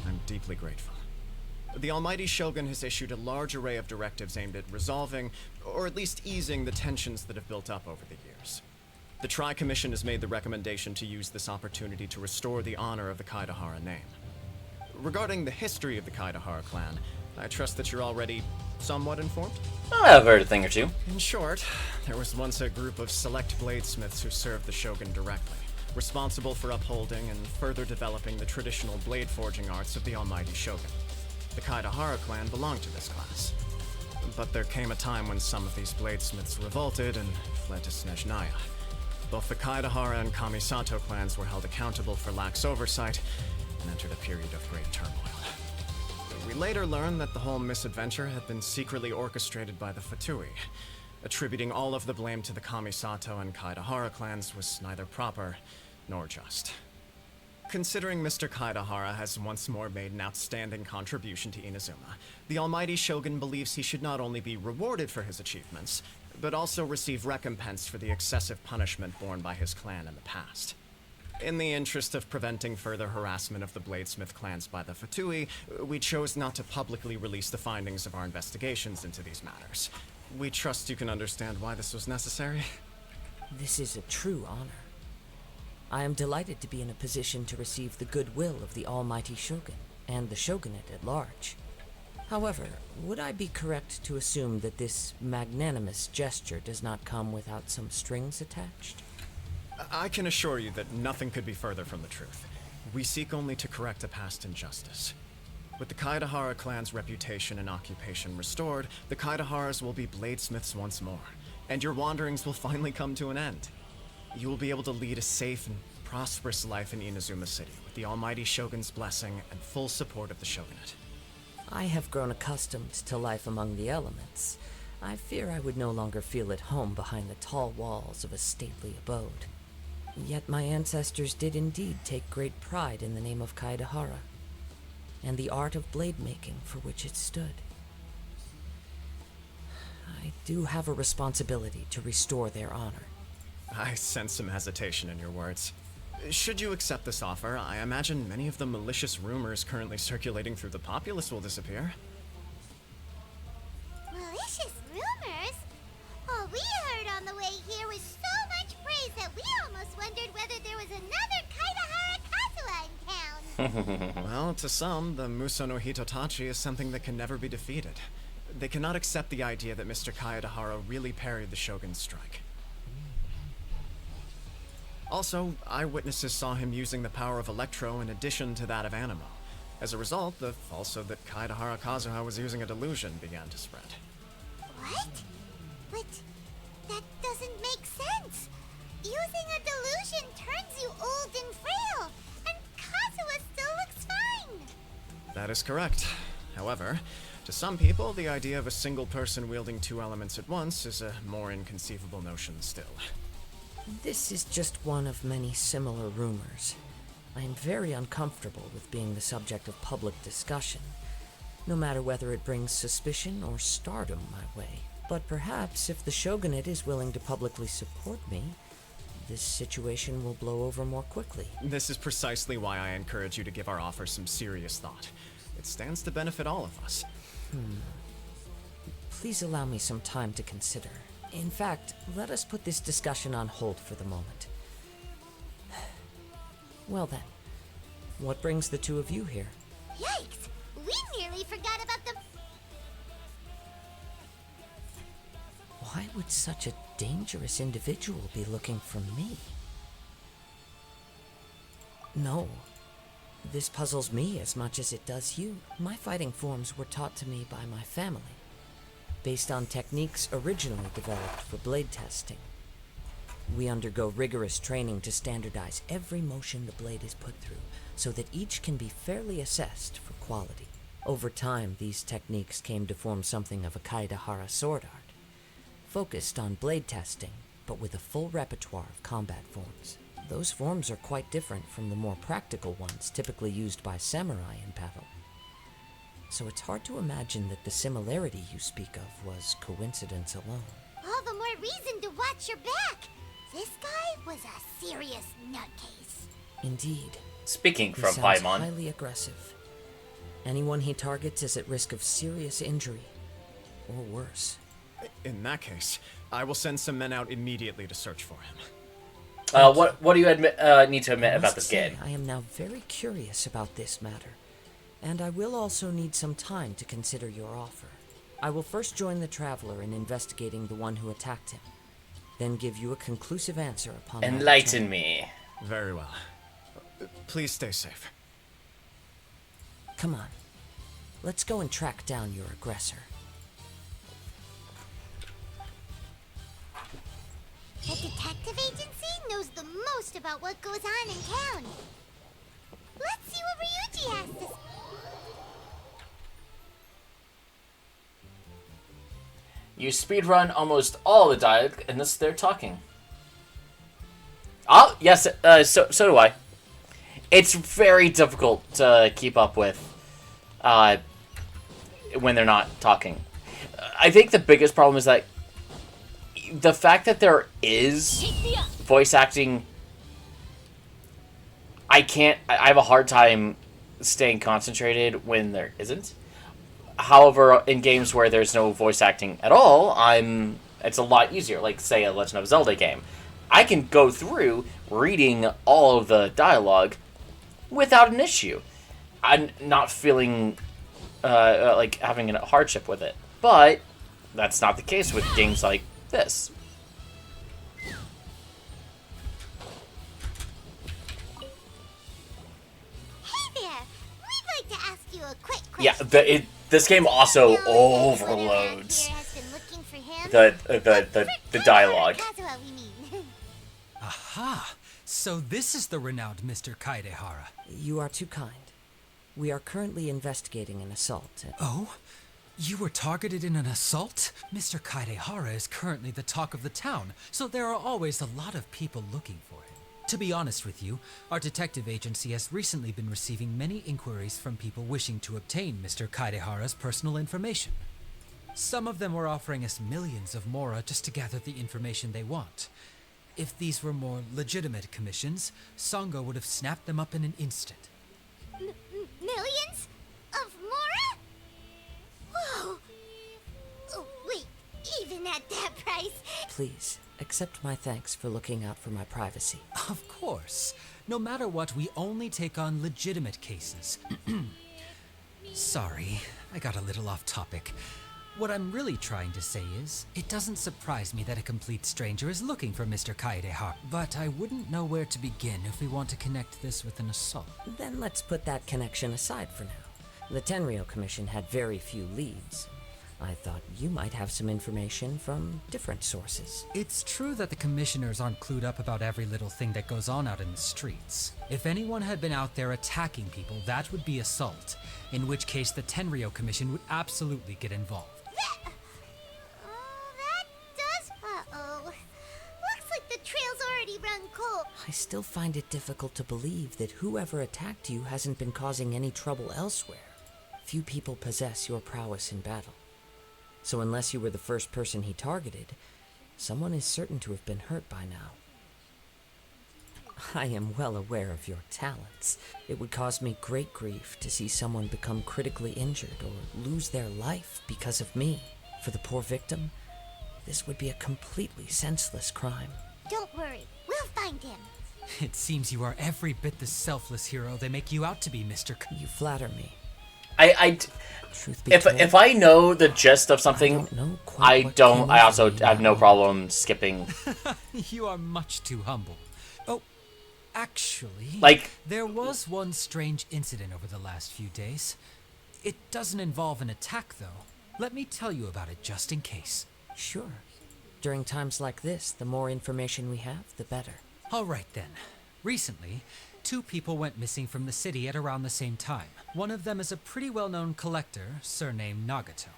I'm deeply grateful. The Almighty Shogun has issued a large array of directives aimed at resolving, or at least easing, the tensions that have built up over the years. The Tri-Commission has made the recommendation to use this opportunity to restore the honor of the Kaidahara name. Regarding the history of the Kaidahara clan, I trust that you're already somewhat informed? I've heard a thing or two. In short, there was once a group of select bladesmiths who served the Shogun directly, responsible for upholding and further developing the traditional blade forging arts of the Almighty Shogun. The Kaidahara clan belonged to this class. But there came a time when some of these bladesmiths revolted and fled to Snezhnaya. Both the Kaidahara and Kamisato clans were held accountable for lax oversight and entered a period of great turmoil. We later learned that the whole misadventure had been secretly orchestrated by the Fatui. Attributing all of the blame to the Kamisato and Kaidahara clans was neither proper nor just. Considering Mr. Kaidahara has once more made an outstanding contribution to Inazuma, the Almighty Shogun believes he should not only be rewarded for his achievements, but also receive recompense for the excessive punishment borne by his clan in the past. In the interest of preventing further harassment of the Bladesmith clans by the Fatui, we chose not to publicly release the findings of our investigations into these matters. We trust you can understand why this was necessary. This is a true honor. I am delighted to be in a position to receive the goodwill of the almighty Shogun, and the Shogunate at large. However, would I be correct to assume that this magnanimous gesture does not come without some strings attached? I can assure you that nothing could be further from the truth. We seek only to correct a past injustice. With the Kaedahara clan's reputation and occupation restored, the Kaedaharas will be bladesmiths once more, and your wanderings will finally come to an end. You will be able to lead a safe and prosperous life in Inazuma City, with the almighty Shogun's blessing and full support of the Shogunate. I have grown accustomed to life among the elements. I fear I would no longer feel at home behind the tall walls of a stately abode. Yet my ancestors did indeed take great pride in the name of Kaedahara, and the art of blade making for which it stood. I do have a responsibility to restore their honor. I sense some hesitation in your words. Should you accept this offer, I imagine many of the malicious rumors currently circulating through the populace will disappear. Malicious rumors? All we heard on the way here was so much praise that we almost wondered whether there was another Kaedahara Kazuha in town. Well, to some, the Muso no Hitotachi is something that can never be defeated. They cannot accept the idea that Mr. Kaedahara really parried the Shogun's strike. Also, eyewitnesses saw him using the power of Electro in addition to that of Animo. As a result, the falsehood that Kaedahara Kazuha was using a delusion began to spread. What? But that doesn't make sense. Using a delusion turns you old and frail, and Kazuha still looks fine. That is correct. However, to some people, the idea of a single person wielding two elements at once is a more inconceivable notion still. This is just one of many similar rumors. I am very uncomfortable with being the subject of public discussion, no matter whether it brings suspicion or stardom my way. But perhaps if the Shogunate is willing to publicly support me, this situation will blow over more quickly. This is precisely why I encourage you to give our offer some serious thought. It stands to benefit all of us. Please allow me some time to consider. In fact, let us put this discussion on hold for the moment. Well then, what brings the two of you here? Yikes! We nearly forgot about the... Why would such a dangerous individual be looking for me? No. This puzzles me as much as it does you. My fighting forms were taught to me by my family, based on techniques originally developed for blade testing. We undergo rigorous training to standardize every motion the blade is put through, so that each can be fairly assessed for quality. Over time, these techniques came to form something of a Kaedahara sword art, focused on blade testing, but with a full repertoire of combat forms. Those forms are quite different from the more practical ones typically used by samurai in battle. So it's hard to imagine that the similarity you speak of was coincidence alone. All the more reason to watch your back. This guy was a serious nutcase. Indeed. Speaking He from sounds Paimon. highly aggressive. Anyone he targets is at risk of serious injury, or worse. In that case, I will send some men out immediately to search for him. What do you need to admit I about must this say, game? I am now very curious about this matter, and I will also need some time to consider your offer. I will first join the Traveler in investigating the one who attacked him, then give you a conclusive answer upon my Enlighten return. me. Very well. Please stay safe. Come on. Let's go and track down your aggressor. The detective agency knows the most about what goes on in town. Let's see what Ryuji has to say. You speedrun almost all the dialogue unless they're talking. Oh, yes, so do I. It's very difficult to keep up with when they're not talking. I think the biggest problem is that the fact that there is voice acting, I have a hard time staying concentrated when there isn't. However, in games where there's no voice acting at all, it's a lot easier. Like, say, a Legend of Zelda game. I can go through reading all of the dialogue without an issue. I'm not feeling like having a hardship with it. But that's not the case with games like this. Hey there! We'd like to ask you a quick question. Yeah, this game also overloads the dialogue. Kazuha, we mean. Aha! So this is the renowned Mr. Kaidehara. You are too kind. We are currently investigating an assault. Oh? You were targeted in an assault? Mr. Kaidehara is currently the talk of the town, so there are always a lot of people looking for him. To be honest with you, our detective agency has recently been receiving many inquiries from people wishing to obtain Mr. Kaidehara's personal information. Some of them were offering us millions of mora just to gather the information they want. If these were more legitimate commissions, Sango would have snapped them up in an instant. Millions? Of mora? Whoa! Oh, wait, even at that price? Please, accept my thanks for looking out for my privacy. Of course. No matter what, we only take on legitimate cases. Sorry, I got a little off topic. What I'm really trying to say is, it doesn't surprise me that a complete stranger is looking for Mr. Kaedehara, but I wouldn't know where to begin if we want to connect this with an assault. Then let's put that connection aside for now. The Tenryou Commission had very few leads. I thought you might have some information from different sources. It's true that the commissioners aren't clued up about every little thing that goes on out in the streets. If anyone had been out there attacking people, that would be assault, in which case the Tenryou Commission would absolutely get involved. That does... Uh-oh. Looks like the trail's already run cold. I still find it difficult to believe that whoever attacked you hasn't been causing any trouble elsewhere. Few people possess your prowess in battle. So unless you were the first person he targeted, someone is certain to have been hurt by now. I am well aware of your talents. It would cause me great grief to see someone become critically injured or lose their life because of me. For the poor victim, this would be a completely senseless crime. Don't worry, we'll find him. It seems you are every bit the selfless hero they make you out to be, Mr. You flatter me. Truth be told, if I know the gist of something, I also have no problem skipping. You are much too humble. Oh, actually, Like, there was one strange incident over the last few days. It doesn't involve an attack, though. Let me tell you about it just in case. Sure. During times like this, the more information we have, the better. All right, then. Recently, 2 people went missing from the city at around the same time. One of them is a pretty well-known collector, surnamed Nagato.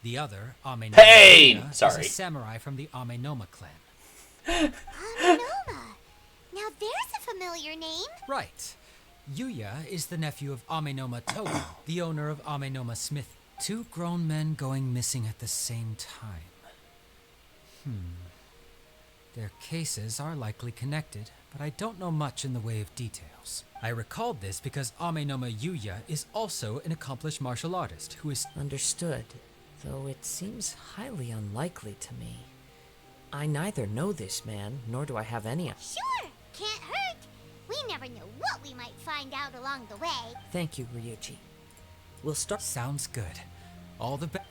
The other, Amenoma, Pain! is Sorry. a samurai from the Amenoma clan. Amenoma. Now there's a familiar name. Right. Yuya is the nephew of Amenoma Togo, the owner of Amenoma Smith. 2 grown men going missing at the same time. Their cases are likely connected, but I don't know much in the way of details. I recalled this because Amenoma Yuya is also an accomplished martial artist who is... Understood, though it seems highly unlikely to me. I neither know this man, nor do I have any... Sure, can't hurt. We never know what we might find out along the way. Thank you, Ryuji. We'll start... Sounds good. All the best.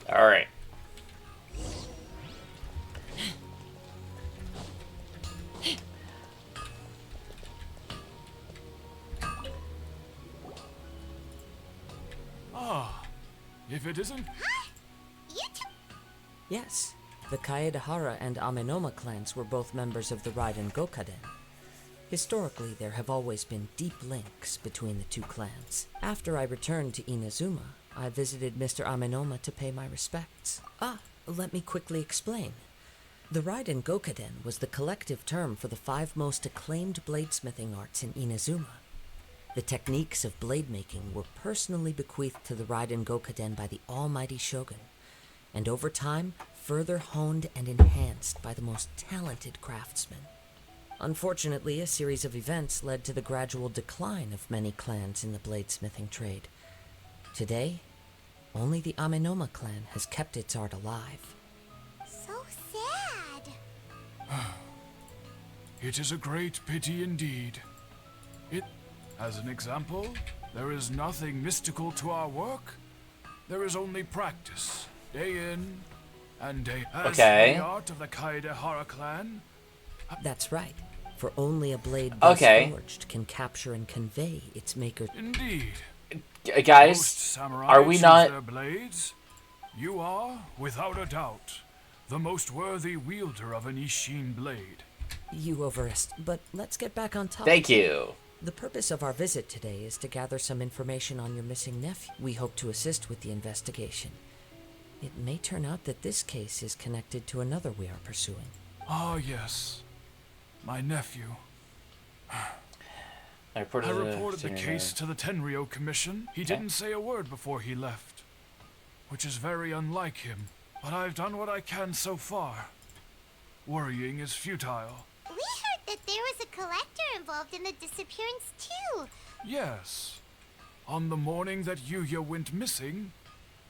alright. If it isn't... You two... Yes, the Kaedehara and Amenoma clans were both members of the Raiden Gokaden. Historically, there have always been deep links between the 2 clans. After I returned to Inazuma, I visited Mr. Amenoma to pay my respects. Let me quickly explain. The Raiden Gokaden was the collective term for the 5 most acclaimed bladesmithing arts in Inazuma. The techniques of blade making were personally bequeathed to the Raiden Gokaden by the almighty Shogun, and over time, further honed and enhanced by the most talented craftsmen. Unfortunately, a series of events led to the gradual decline of many clans in the bladesmithing trade. Today, only the Amenoma clan has kept its art alive. So sad. It is a great pity indeed. As an example, there is nothing mystical to our work. There is only practice, day in and day out. Okay. As for the art of the Kaedehara clan, That's right, for only a blade Okay. thus forged can capture and convey its maker. indeed. Guys, Most samurai are we choose not... their blades. You are, without a doubt, the most worthy wielder of an Ishin blade. You but let's get back on topic. Thank you. The purpose of our visit today is to gather some information on your missing nephew. We hope to assist with the investigation. It may turn out that this case is connected to another we are pursuing. Ah, yes. My nephew. I reported, the case to the Tenryou Commission. He didn't say a word before he left, which is very unlike him. But I've done what I can so far. Worrying is futile. We heard that there was a collector involved in the disappearance too. Yes. On the morning that Yuya went missing,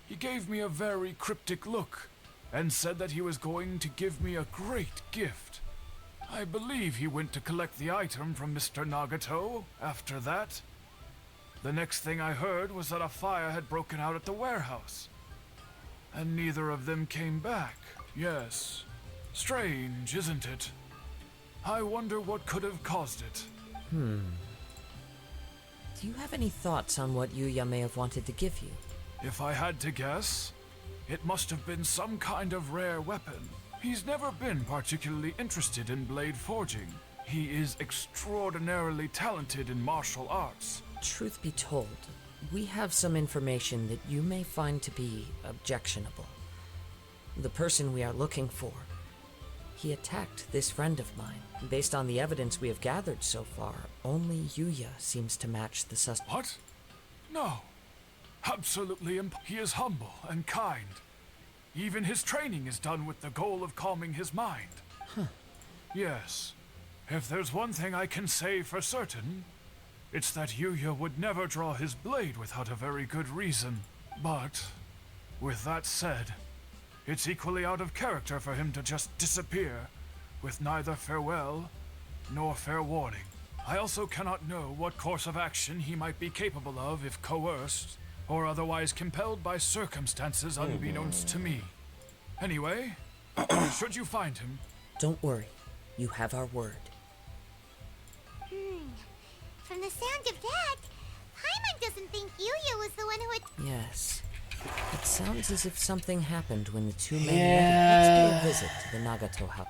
he gave me a very cryptic look and said that he was going to give me a great gift. I believe he went to collect the item from Mr. Nagato after that. The next thing I heard was that a fire had broken out at the warehouse. And neither of them came back. Yes. Strange, isn't it? I wonder what could have caused it. Do you have any thoughts on what Yuya may have wanted to give you? If I had to guess, it must have been some kind of rare weapon. He's never been particularly interested in blade forging. He is extraordinarily talented in martial arts. Truth be told, we have some information that you may find to be objectionable. The person we are looking for, he attacked this friend of mine. Based on the evidence we have gathered so far, only Yuya seems to match the suspect. What? No. Absolutely he is humble and kind. Even his training is done with the goal of calming his mind. Yes. If there's one thing I can say for certain, it's that Yuya would never draw his blade without a very good reason. But, with that said, it's equally out of character for him to just disappear, with neither farewell nor fair warning. I also cannot know what course of action he might be capable of if coerced, or otherwise compelled by circumstances unbeknownst to me. Anyway, should you find him... Don't worry, you have our word. From the sound of that, Paimon doesn't think Yuya was the one who had... Yes. It sounds as if something happened when the two men met. Let's pay a visit to the Nagato house.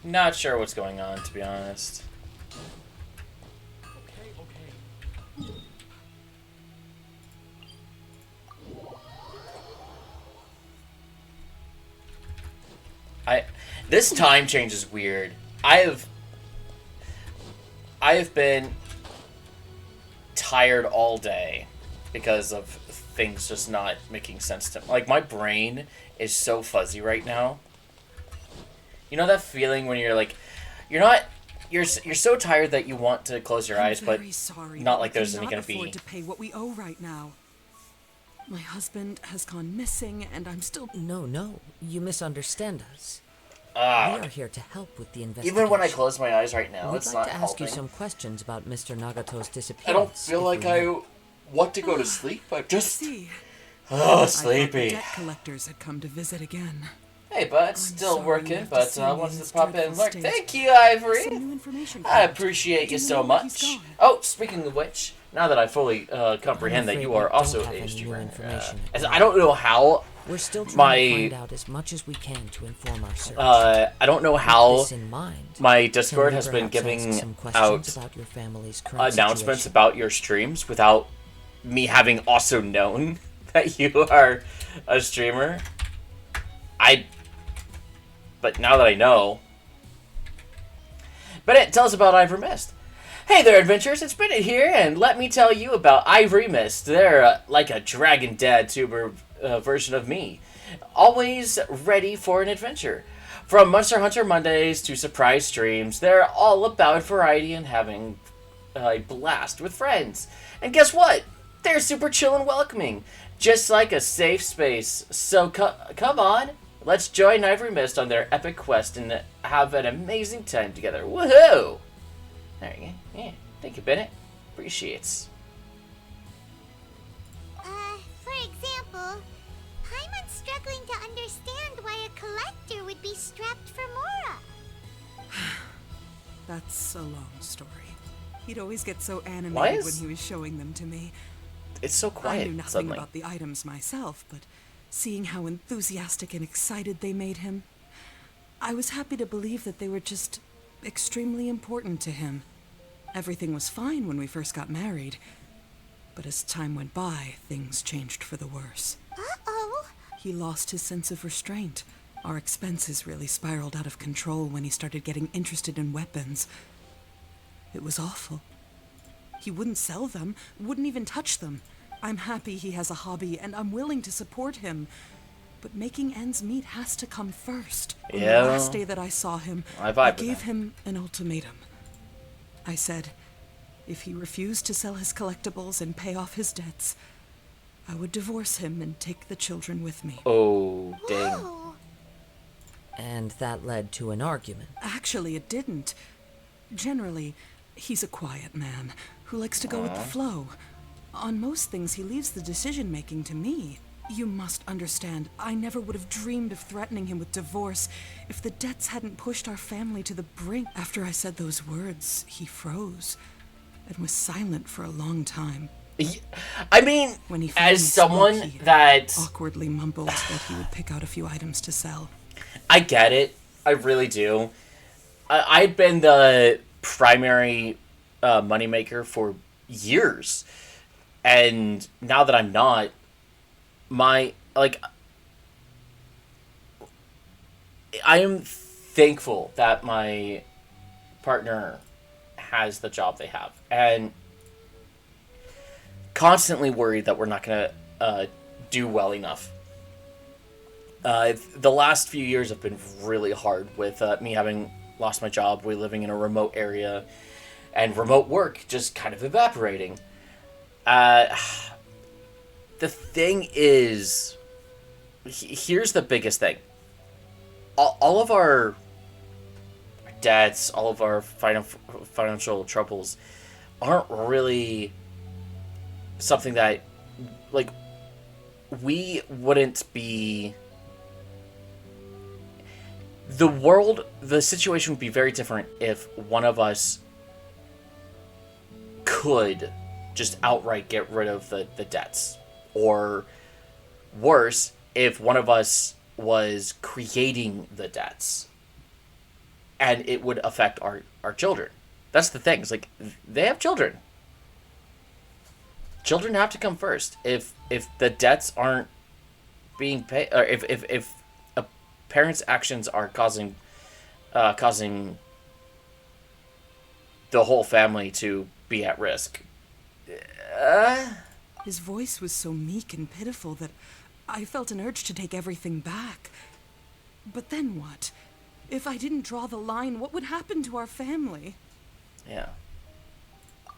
Not sure what's going on, to be honest. This time change is weird. I have been tired all day because of things just not making sense to me. Like, my brain is so fuzzy right now. You know that feeling when you're like, you're so tired that you want to close your eyes, but not like there's any gonna be. To pay what we owe right now. My husband has gone missing, and I'm still... No, you misunderstand us. We are here to help with the investigation. Even when I close my eyes right now, it's not helping. We'd like to ask you some questions about Mr. Nagato's disappearance. I don't feel like I want to go to sleep. I'm just... See. Oh, I sleepy. thought the debt collectors had come to visit again. Hey, bud, still sorry working, you have to but see I me wanted in to this pop in and dreadful look. state. Thank you, Ivory. Some new information I came. appreciate Do you you so know where he's much. gone? Oh, speaking of which, now that I fully comprehend that you are also a streamer, as I don't know how we're still trying to find out as much as we can to inform our search. I don't know how With this in mind, my Discord can we has been perhaps ask giving some questions out about your family's current announcements situation? about your streams without me having also known that you are a streamer. But now that I know. Bennett, tell us about Ivory Mist. Hey there, adventurers, it's Bennett here, and let me tell you about Ivory Mist. They're like a Dragon Dad tuber version of me. Always ready for an adventure. From Monster Hunter Mondays to surprise streams, they're all about variety and having a blast with friends. And guess what? They're super chill and welcoming, just like a safe space. So come on, Let's join Ivory Mist on their epic quest and have an amazing time together. Woohoo! There you go. Yeah. Thank you, Bennett. Appreciates. For example, Paimon's struggling to understand why a collector would be strapped for Mora. That's a long story. He'd always get so Why animated is- when he was showing them to me. It's so quiet I knew nothing suddenly. about the items myself, but seeing how enthusiastic and excited they made him, I was happy to believe that they were just extremely important to him. Everything was fine when we first got married, but as time went by, things changed for the worse. Uh-oh. He lost his sense of restraint. Our expenses really spiraled out of control when he started getting interested in weapons. It was awful. He wouldn't sell them, wouldn't even touch them. I'm happy he has a hobby, and I'm willing to support him. But making ends meet has to come first. On Yeah. the last day that I saw him, I vibe I with gave that. him an ultimatum. I said, if he refused to sell his collectibles and pay off his debts, I would divorce him and take the children with me. Oh, dang. Whoa. And that led to an argument. Actually, it didn't. Generally, he's a quiet man who likes to go with the flow. On most things, he leaves the decision-making to me. You must understand, I never would have dreamed of threatening him with divorce if the debts hadn't pushed our family to the brink. After I said those words, he froze and was silent for a long time. I mean, When he finally as someone spoke, he that... awkwardly mumbled that he would pick out a few items to sell. I get it. I really do. I've been the primary moneymaker for years. And now that I'm not, I am thankful that my partner has the job they have. And constantly worried that we're not going to do well enough. The last few years have been really hard with me having lost my job, we living in a remote area, and remote work just kind of evaporating. The thing is, here's the biggest thing. All of our debts, all of our financial troubles aren't really something that, like, we wouldn't be... The situation would be very different if one of us could just outright get rid of the debts. Or worse, if one of us was creating the debts. And it would affect our children. That's the thing. It's like, they have children. Children have to come first. If the debts aren't being paid, or if a parent's actions are causing the whole family to be at risk. His voice was so meek and pitiful that I felt an urge to take everything back. But then what? If I didn't draw the line, what would happen to our family? Yeah.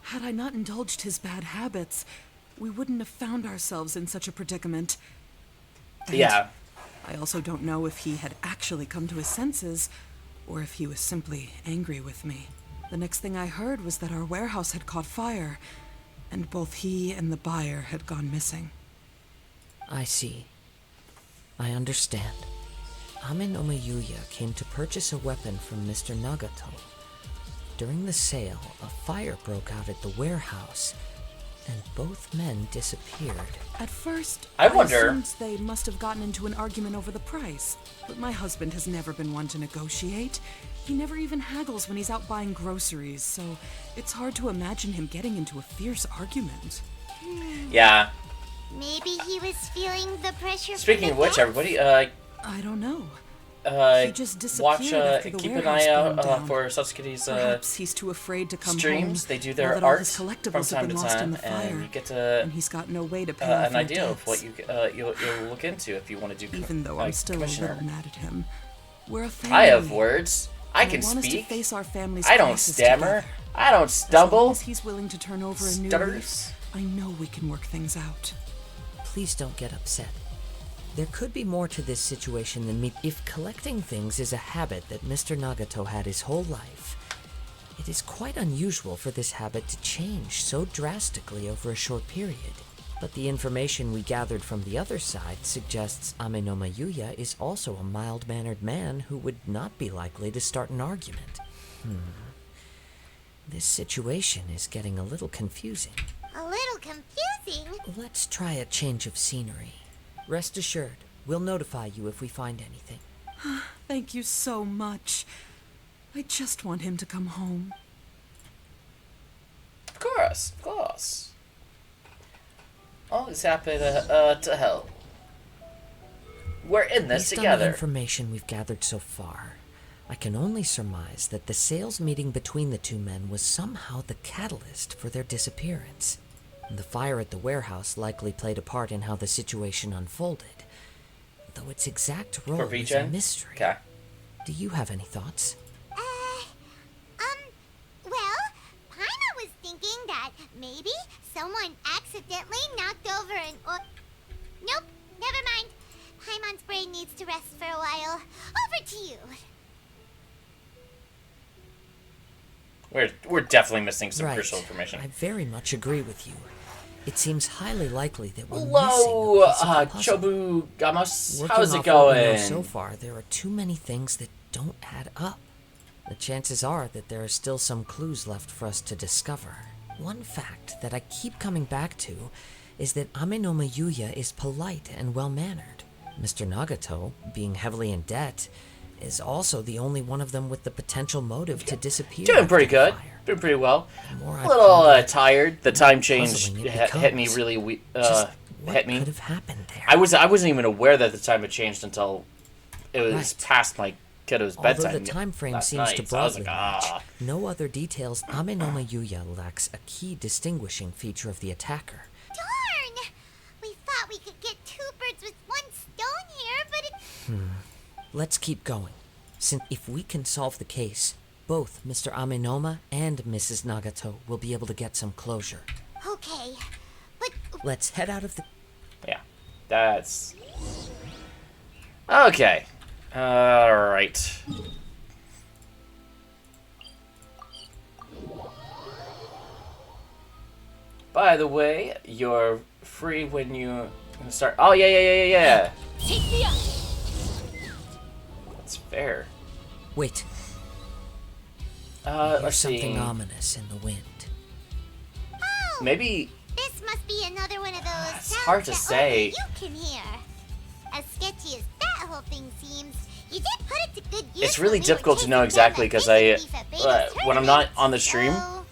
Had I not indulged his bad habits, we wouldn't have found ourselves in such a predicament. And Yeah. I also don't know if he had actually come to his senses, or if he was simply angry with me. The next thing I heard was that our warehouse had caught fire, and both he and the buyer had gone missing. I see. I understand. Amin Omiyuya came to purchase a weapon from Mr. Nagato. During the sale, a fire broke out at the warehouse, and both men disappeared. At first, I wonder- assumed they must have gotten into an argument over the price. But my husband has never been one to negotiate. He never even haggles when he's out buying groceries, so it's hard to imagine him getting into a fierce argument. Yeah. Maybe he was feeling the pressure Speaking from of the which, debts. everybody, I don't know. He just disappeared watch, after the keep an warehouse eye out burned down. for Satsuki's Perhaps he's too afraid to come streams. home. They do now their that all art his from collectibles time have to been lost in time, the fire, and you get to and he's got no way to pay off an our idea of what debts. you'll look into if you want to do. Even though I'm still a commissioner. little mad at him. We're a family. I have words. I and can want us to speak. face our family's I don't crisis stammer. together. I don't As long stumble. as he's willing to turn over a new Stutters. leaf, I know we can work things out. Please don't get upset. There could be more to this situation than me. If collecting things is a habit that Mr. Nagato had his whole life, it is quite unusual for this habit to change so drastically over a short period. But the information we gathered from the other side suggests Amenoma Yuya is also a mild-mannered man who would not be likely to start an argument. This situation is getting a little confusing. A little confusing? Let's try a change of scenery. Rest assured, we'll notify you if we find anything. Thank you so much. I just want him to come home. Of course, of course. Always happy to help. We're in this Based together. on the information we've gathered so far, I can only surmise that the sales meeting between the two men was somehow the catalyst for their disappearance. The fire at the warehouse likely played a part in how the situation unfolded, though its exact role is a mystery. Okay. Do you have any thoughts? Well, Paimon was thinking that maybe someone accidentally knocked over an Nope, never mind. Paimon's brain needs to rest for a while. Over to you. We're definitely missing some Right. crucial information. I very much agree with you. It seems highly likely that we're Hello, missing a piece of the puzzle. Chobu Gamos. Working How's it off what we know going? so far, there are too many things that don't add up. The chances are that there are still some clues left for us to discover. One fact that I keep coming back to is that Amenoma Yuya is polite and well-mannered. Mr. Nagato, being heavily in debt, is also the only one of them with the potential motive to disappear. Doing pretty after the good. fire. Doing pretty well. The more A I little ponder it, tired. The time change puzzling it hit me becomes. really. Just what Hit me. could have happened there? I wasn't even aware that the time had changed until it was Right. past my kiddo's Although bedtime. the time frame last seems to night, so I was broadly like, match, no other details. Amenoma Yuya lacks a key distinguishing feature of the attacker. Darn! We thought we could get two birds with one stone here, but it... Let's keep going. Since if we can solve the case, both Mr. Amenoma and Mrs. Nagato will be able to get some closure. Okay, but... Let's head out of the... Yeah, that's okay. All right. By the way, you're free when you start. Oh yeah. Take me up. That's fair. Wait, Let's there's see. something ominous in the wind. Oh! Maybe This must be another one of those It's sounds hard to that say. only you can hear. As sketchy as that whole thing seems, you did put it to good use. it's really when we were difficult to chasing know down exactly that because basic thief at Beta's when I'm not tournament, on the stream, so-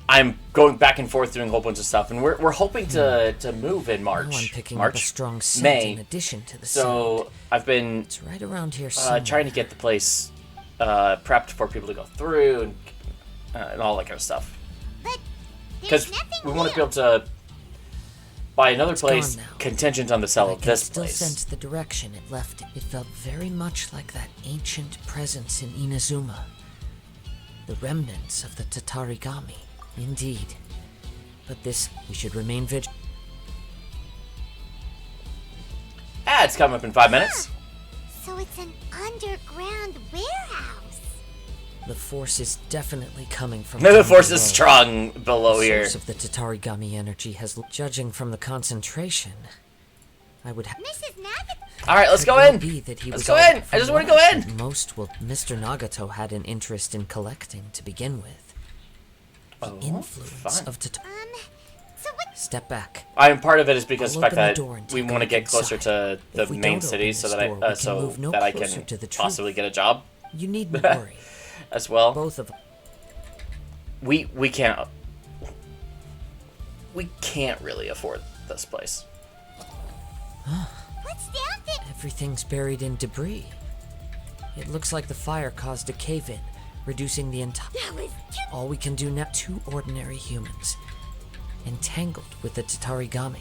I'm going back and forth doing a whole bunch of stuff, and we're hoping to move in Now I'm March. picking March, up a strong scent May. in addition to the So sound. I've been It's right around here somewhere. trying to get the place prepped for people to go through and all that kind of stuff. But Because there's nothing we want to be here. able to buy another It's place gone now. contingent on the sale I of can this still place. sense the direction it left. It felt very much like that ancient presence in Inazuma. The remnants of the Tatarigami. Indeed. But this, we should remain vigilant. It's coming up in 5 minutes. So it's an underground warehouse. The force is definitely coming from The down force is below. strong below The here. source of the Tatarigami energy has, judging from the concentration, I would have. Mrs. Nagato. All right, let's It go may in. be that he Let's was go all- in. I from just want to what go I've in. heard, Most will. Mr. Nagato had an interest in collecting to begin with. The Oh, influence fun. of Tatar. So what? Step back. I am part of it is because I'll the fact open the that door and we take a want to look get closer inside. to the If we main don't city open so this that door, we I can so move no that I closer can to the truth. possibly get a job You needn't worry. as well. Both of We can't really afford this place. What's down there? everything's buried in debris. It looks like the fire caused a cave-in, reducing the entire. That was too... All we can do now, two ordinary humans, entangled with the Tatarigami.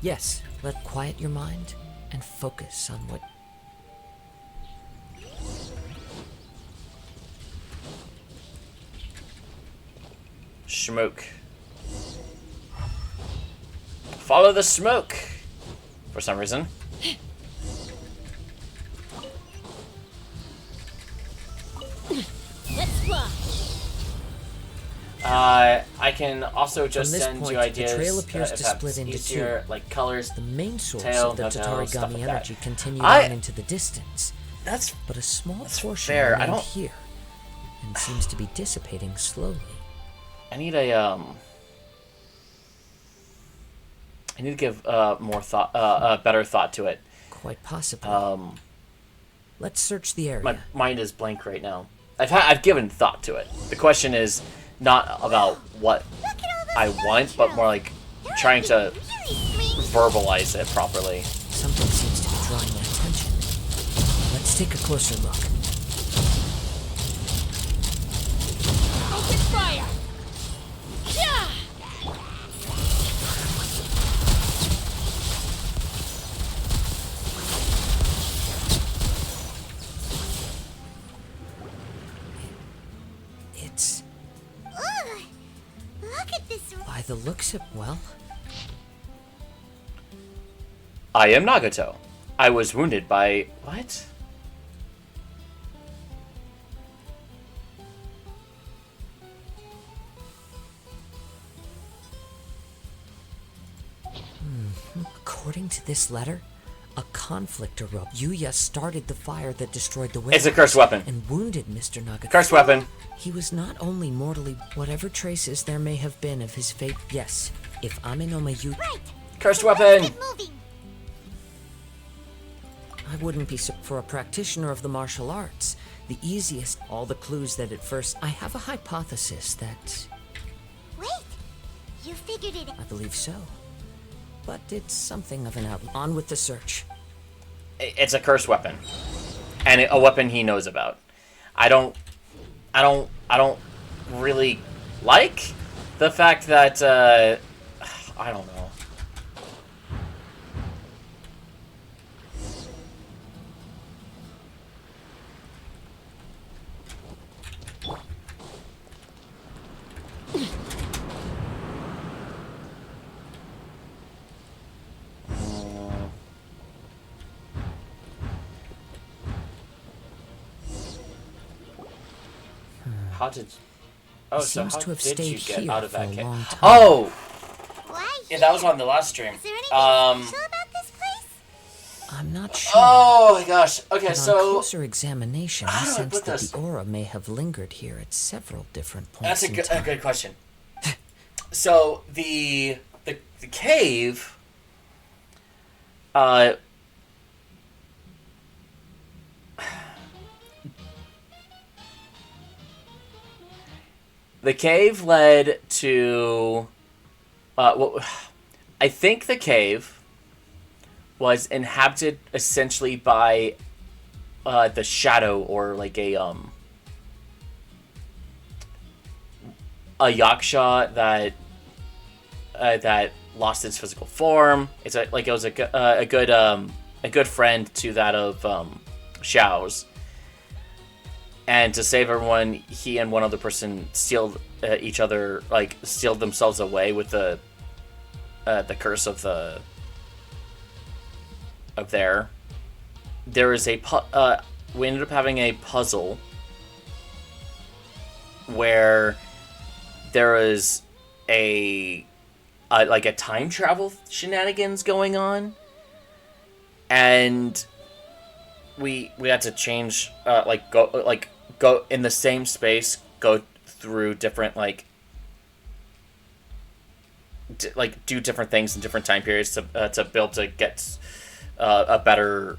Yes, let quiet your mind and focus on what. Smoke. Follow the smoke. for some reason. Let's fly. I can also just From this send point, you ideas. the trail appears if to that's split into easier, two. like colors. The main source tail, of the no tail, stuff Tatarigami like energy that. continued I- on into the distance, That's but a small portion fair. I remained don't- here, and seems to be dissipating slowly. I need a I need to give more thought, better thought to it. Quite possibly. Let's search the area. My mind is blank right now. I've given thought to it. The question is not about what I want, but more like trying to verbalize it properly. Something seems to be drawing my attention. Let's take a closer look. Open fire. Yeah. It's, Ugh. Look at this. by the looks of, well, I am Nagato. I was wounded by what? according to this letter, a conflict erupted. Yuya started the fire that destroyed the It's a warehouse cursed weapon. and wounded Mr. Nagato. Cursed weapon. He was not only mortally, whatever traces there may have been of his fate. Yes, if Aminoma Yuya, Right. Cursed weapon. Keep moving. I wouldn't be for a practitioner of the martial arts. The easiest, all the clues that at first, I have a hypothesis that, Wait. You figured it. I believe so. But it's something of an out. On with the search. It's a cursed weapon, and a weapon he knows about. I don't really like the fact that I don't know. How did? Oh, He so seems how to have did you stayed get here out of for that a cave? long time. Oh, Why? yeah, that was on the last stream. Is there anything Um. special about this place? I'm not sure. Oh my gosh. Okay, But on so closer examination, I how do I sense put that this? the aura may have lingered here at several different points That's a in good, time. question. So the cave, the cave led to, I think the cave was inhabited essentially by the shadow, or like a yaksha that lost its physical form. It's it was a good friend to that of Xiao's. And to save everyone, he and one other person sealed sealed themselves away with the curse of there. There is we ended up having a puzzle where there is a time travel shenanigans going on, and we had to change go in the same space, go through different do different things in different time periods to be able to get a better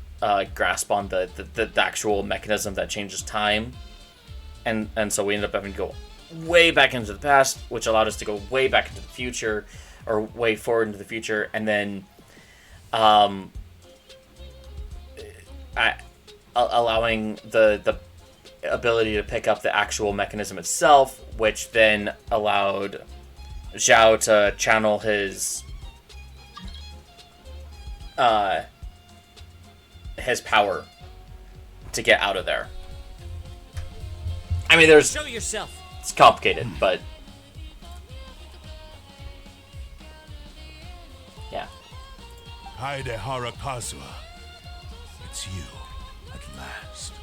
grasp on the actual mechanism that changes time, and so we ended up having to go way back into the past, which allowed us to go way back into the future, or way forward into the future, and then allowing the ability to pick up the actual mechanism itself, which then allowed Zhao to channel his power to get out of there. I mean, Show yourself. it's complicated, but yeah. Haidehara Kazuha. It's you, at last.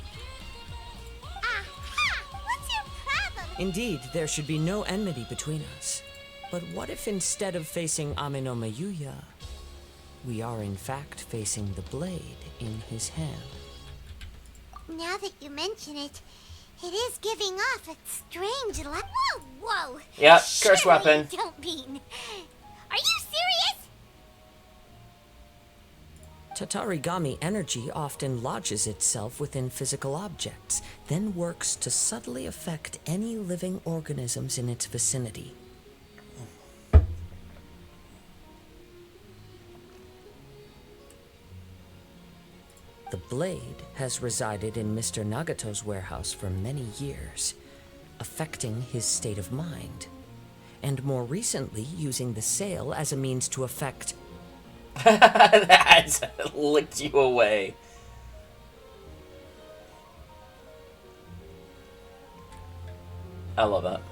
Aha! What's your problem? Indeed, there should be no enmity between us. But what if instead of facing Ame no Mayuya, we are in fact facing the blade in his hand? Now that you mention it, it is giving off a strange light. Whoa, whoa! Yep, curse Surely weapon. you don't mean... Are you serious? Tatarigami energy often lodges itself within physical objects, then works to subtly affect any living organisms in its vicinity. The blade has resided in Mr. Nagato's warehouse for many years, affecting his state of mind, and more recently using the sale as a means to affect... That licked you away. I love that.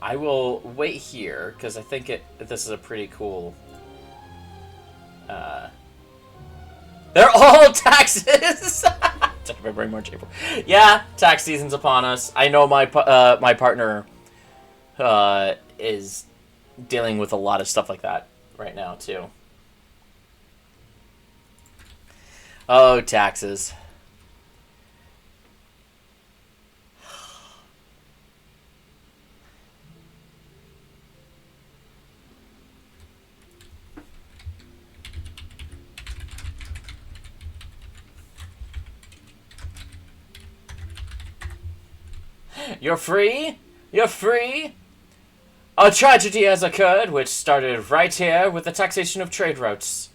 I will wait here because I think this is a pretty cool. They're all taxes. February, March, April. Yeah, tax season's upon us. I know my partner is dealing with a lot of stuff like that right now too. Oh, taxes. You're free? You're free? A tragedy has occurred, which started right here with the taxation of trade routes.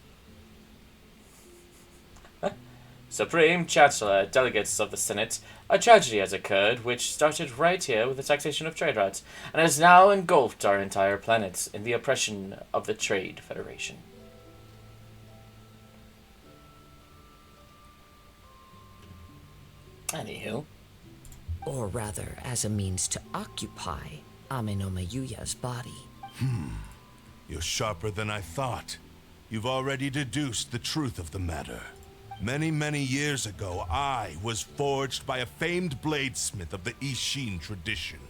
Supreme Chancellor, delegates of the Senate, a tragedy has occurred, which started right here with the taxation of trade routes, and has now engulfed our entire planet in the oppression of the Trade Federation. Anywho. Or rather, as a means to occupy Ame no Mayuya's body. You're sharper than I thought. You've already deduced the truth of the matter. Many, many years ago, I was forged by a famed bladesmith of the Ishin tradition.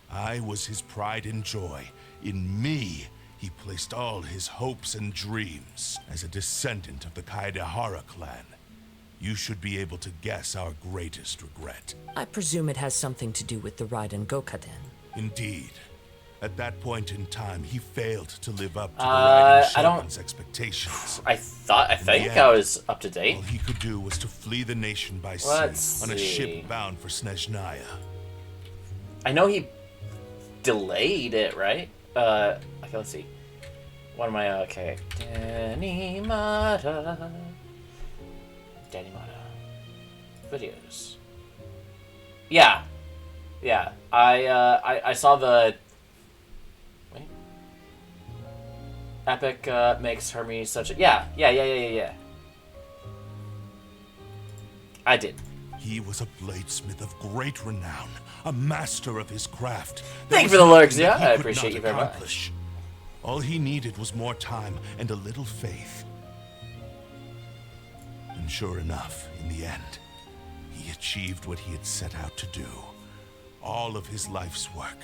I was his pride and joy. In me, he placed all his hopes and dreams. As a descendant of the Kaedehara clan, you should be able to guess our greatest regret. I presume it has something to do with the Raiden Gokaden. Indeed. At that point in time, he failed to live up to the Raiden Shogun's expectations. I think I was up to date. All he could do was to flee the nation by sea on a ship bound for Snezhnaya. I know he delayed it, right? Okay, let's see. What am I? Okay. Danny Mata. Videos. Yeah. Yeah. I saw the... Wait. Epic makes Hermes such a... Yeah. I did. He was a bladesmith of great renown, a master of his craft. Thank you for the lurks, yeah. I appreciate you very much. All he needed was more time and a little faith. And sure enough, in the end, he achieved what he had set out to do. All of his life's work,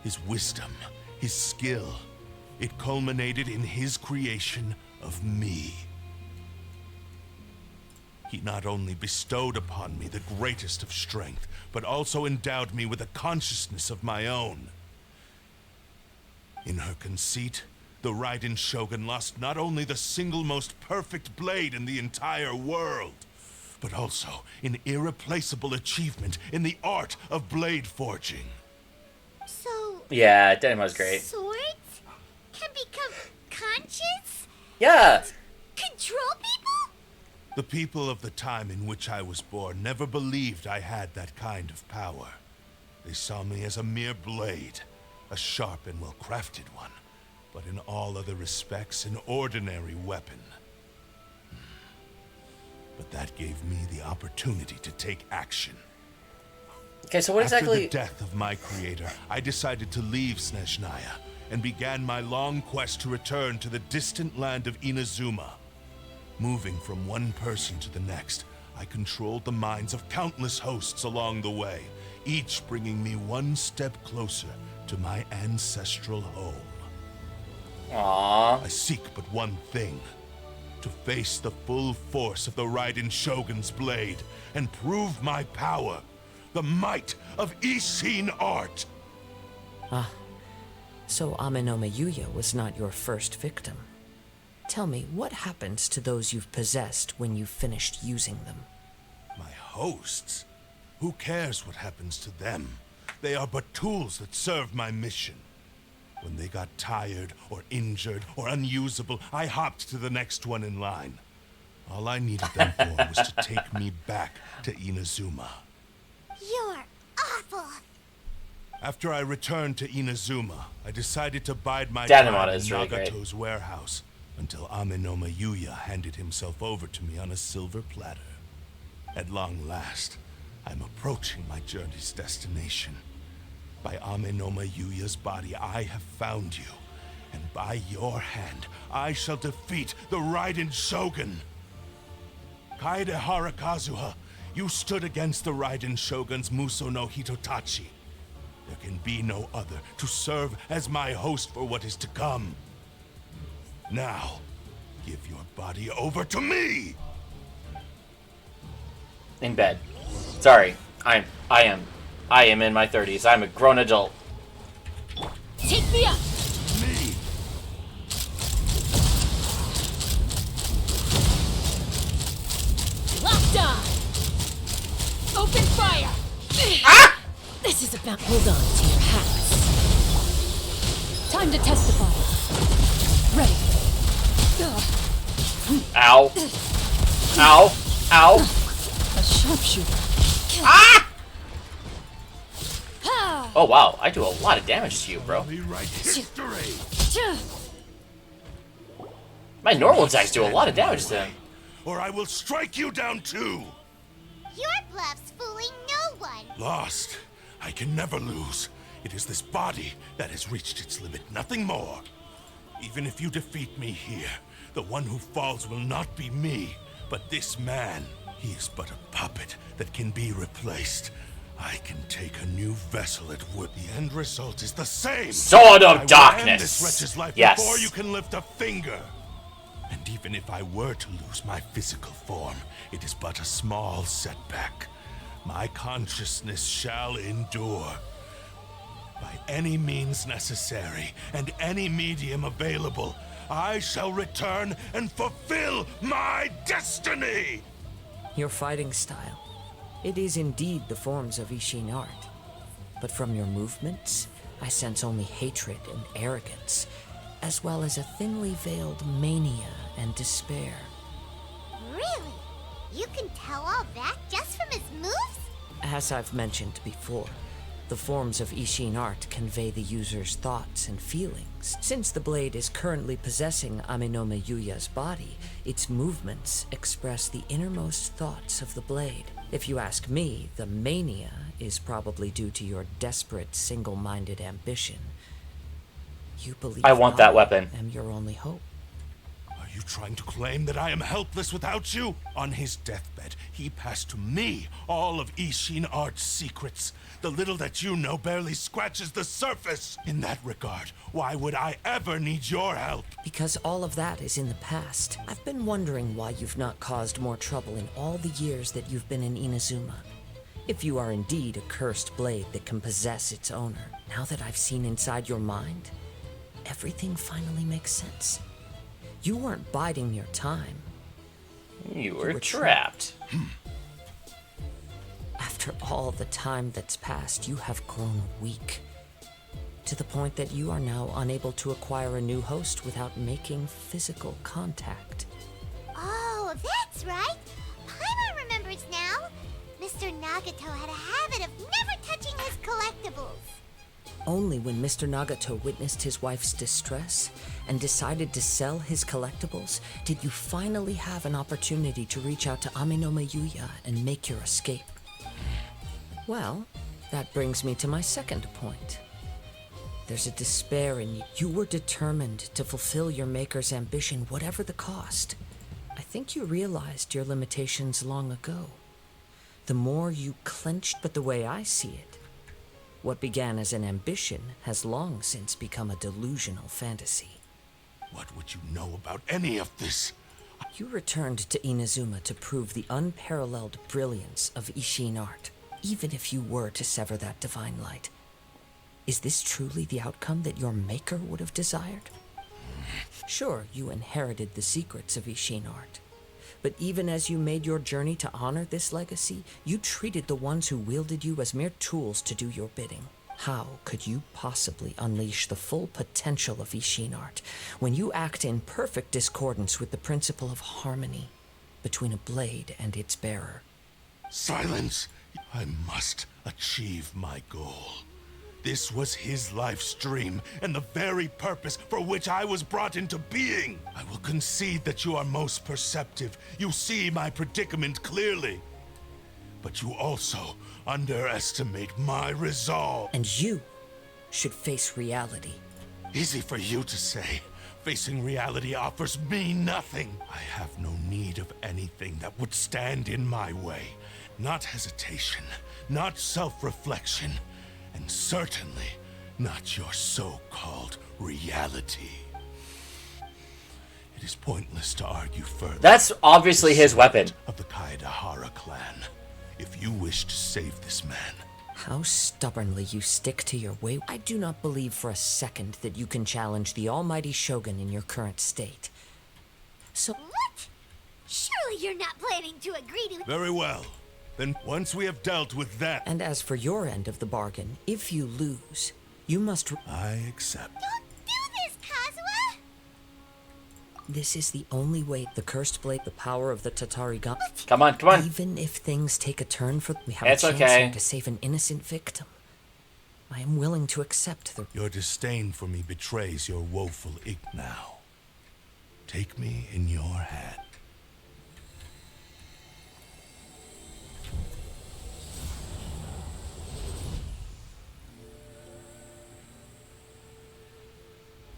his wisdom, his skill, it culminated in his creation of me. He not only bestowed upon me the greatest of strength, but also endowed me with a consciousness of my own. In her conceit, the Raiden Shogun lost not only the single most perfect blade in the entire world, but also an irreplaceable achievement in the art of blade forging. So... Yeah, Dynama's great. Swords can become conscious? Yeah! Control people? The people of the time in which I was born never believed I had that kind of power. They saw me as a mere blade, a sharp and well-crafted one, but in all other respects an ordinary weapon. but that gave me the opportunity to take action. Okay, so what exactly... After the death of my creator, I decided to leave Snezhnaya and began my long quest to return to the distant land of Inazuma. Moving from one person to the next, I controlled the minds of countless hosts along the way, each bringing me one step closer to my ancestral home. Aww. I seek but one thing: to face the full force of the Raiden Shogun's blade and prove my power, the might of Ishin art. Ah, so Amenoma Yuya was not your first victim. Tell me, what happens to those you've possessed when you've finished using them? My hosts? Who cares what happens to them? They are but tools that serve my mission. When they got tired, or injured, or unusable, I hopped to the next one in line. All I needed them for was to take me back to Inazuma. You're awful. After I returned to Inazuma, I decided to bide my Danemata time in is really great. Nagato's warehouse until Amenoma Yuya handed himself over to me on a silver platter. At long last, I'm approaching my journey's destination. By Amenoma Yuya's body, I have found you, and by your hand, I shall defeat the Raiden Shogun. Kaedehara Kazuha, you stood against the Raiden Shogun's Muso no Hitotachi. There can be no other to serve as my host for what is to come. Now, give your body over to me! In bed. Sorry. I am in my 30s. I'm a grown adult. Take me up! Me! Locked on! Open fire! Ah! This is about... Hold on to your hats. Time to testify. Ready. Ow. Ow. Ow. A sharpshooter. Ah! Oh wow, I do a lot of damage to you, bro. Rewrite history! My normal attacks do a lot of damage to him. Or I will strike you down too! Your bluff's fooling no one. Lost. I can never lose. It is this body that has reached its limit, nothing more. Even if you defeat me here, the one who falls will not be me, but this man. He is but a puppet that can be replaced. I can take a new vessel at will. The end result is the same. Sword of I will Darkness. end this wretch's life Yes. before you can lift a finger. And even if I were to lose my physical form, it is but a small setback. My consciousness shall endure. By any means necessary and any medium available, I shall return and fulfill my destiny! Your fighting style. It is indeed the forms of Ishin art. But from your movements, I sense only hatred and arrogance, as well as a thinly veiled mania and despair. Really? You can tell all that just from his moves? As I've mentioned before, the forms of Ishin art convey the user's thoughts and feelings. Since the blade is currently possessing Amenoma Yuya's body, its movements express the innermost thoughts of the blade. If you ask me, the mania is probably due to your desperate, single-minded ambition. You believe I want that weapon. I am your only hope. Are you trying to claim that I am helpless without you? On his deathbed, he passed to me all of Ishin art's secrets. The little that you know barely scratches the surface. In that regard, why would I ever need your help? Because all of that is in the past. I've been wondering why you've not caused more trouble in all the years that you've been in Inazuma. If you are indeed a cursed blade that can possess its owner, now that I've seen inside your mind, everything finally makes sense. You weren't biding your time. You were trapped. After all the time that's passed, you have grown weak. To the point that you are now unable to acquire a new host without making physical contact. Oh, that's right. Paimon remembers now. Mr. Nagato had a habit of never touching his collectibles. Only when Mr. Nagato witnessed his wife's distress and decided to sell his collectibles did you finally have an opportunity to reach out to Aminoma Yuya and make your escape. Well, that brings me to my second point. There's a despair in you. You were determined to fulfill your maker's ambition, whatever the cost. I think you realized your limitations long ago. The more you clenched, but the way I see it, what began as an ambition has long since become a delusional fantasy. What would you know about any of this? You returned to Inazuma to prove the unparalleled brilliance of Ishin art, even if you were to sever that divine light. Is this truly the outcome that your maker would have desired? Sure, you inherited the secrets of Ishin art, but even as you made your journey to honor this legacy, you treated the ones who wielded you as mere tools to do your bidding. How could you possibly unleash the full potential of Ishin art when you act in perfect discordance with the principle of harmony between a blade and its bearer? Silence! I must achieve my goal. This was his life's dream, and the very purpose for which I was brought into being. I will concede that you are most perceptive. You see my predicament clearly. But you also underestimate my resolve. And you should face reality. Easy for you to say. Facing reality offers me nothing. I have no need of anything that would stand in my way. Not hesitation, not self-reflection, and certainly not your so-called reality. It is pointless to argue further. That's obviously his weapon. Of the Kaedahara clan. If you wish to save this man. How stubbornly you stick to your way. I do not believe for a second that you can challenge the almighty Shogun in your current state. So... What? Surely you're not planning to agree to... Very well. Then once we have dealt with that... And as for your end of the bargain, if you lose, you must... I accept. Don't do this, Kazuha! This is the only way. The cursed blade, the power of the Tatarigan. Come on, come on. Even if things take a turn for... We have It's a chance okay. here to save an innocent victim. I am willing to accept the... Your disdain for me betrays your woeful now. Take me in your hand.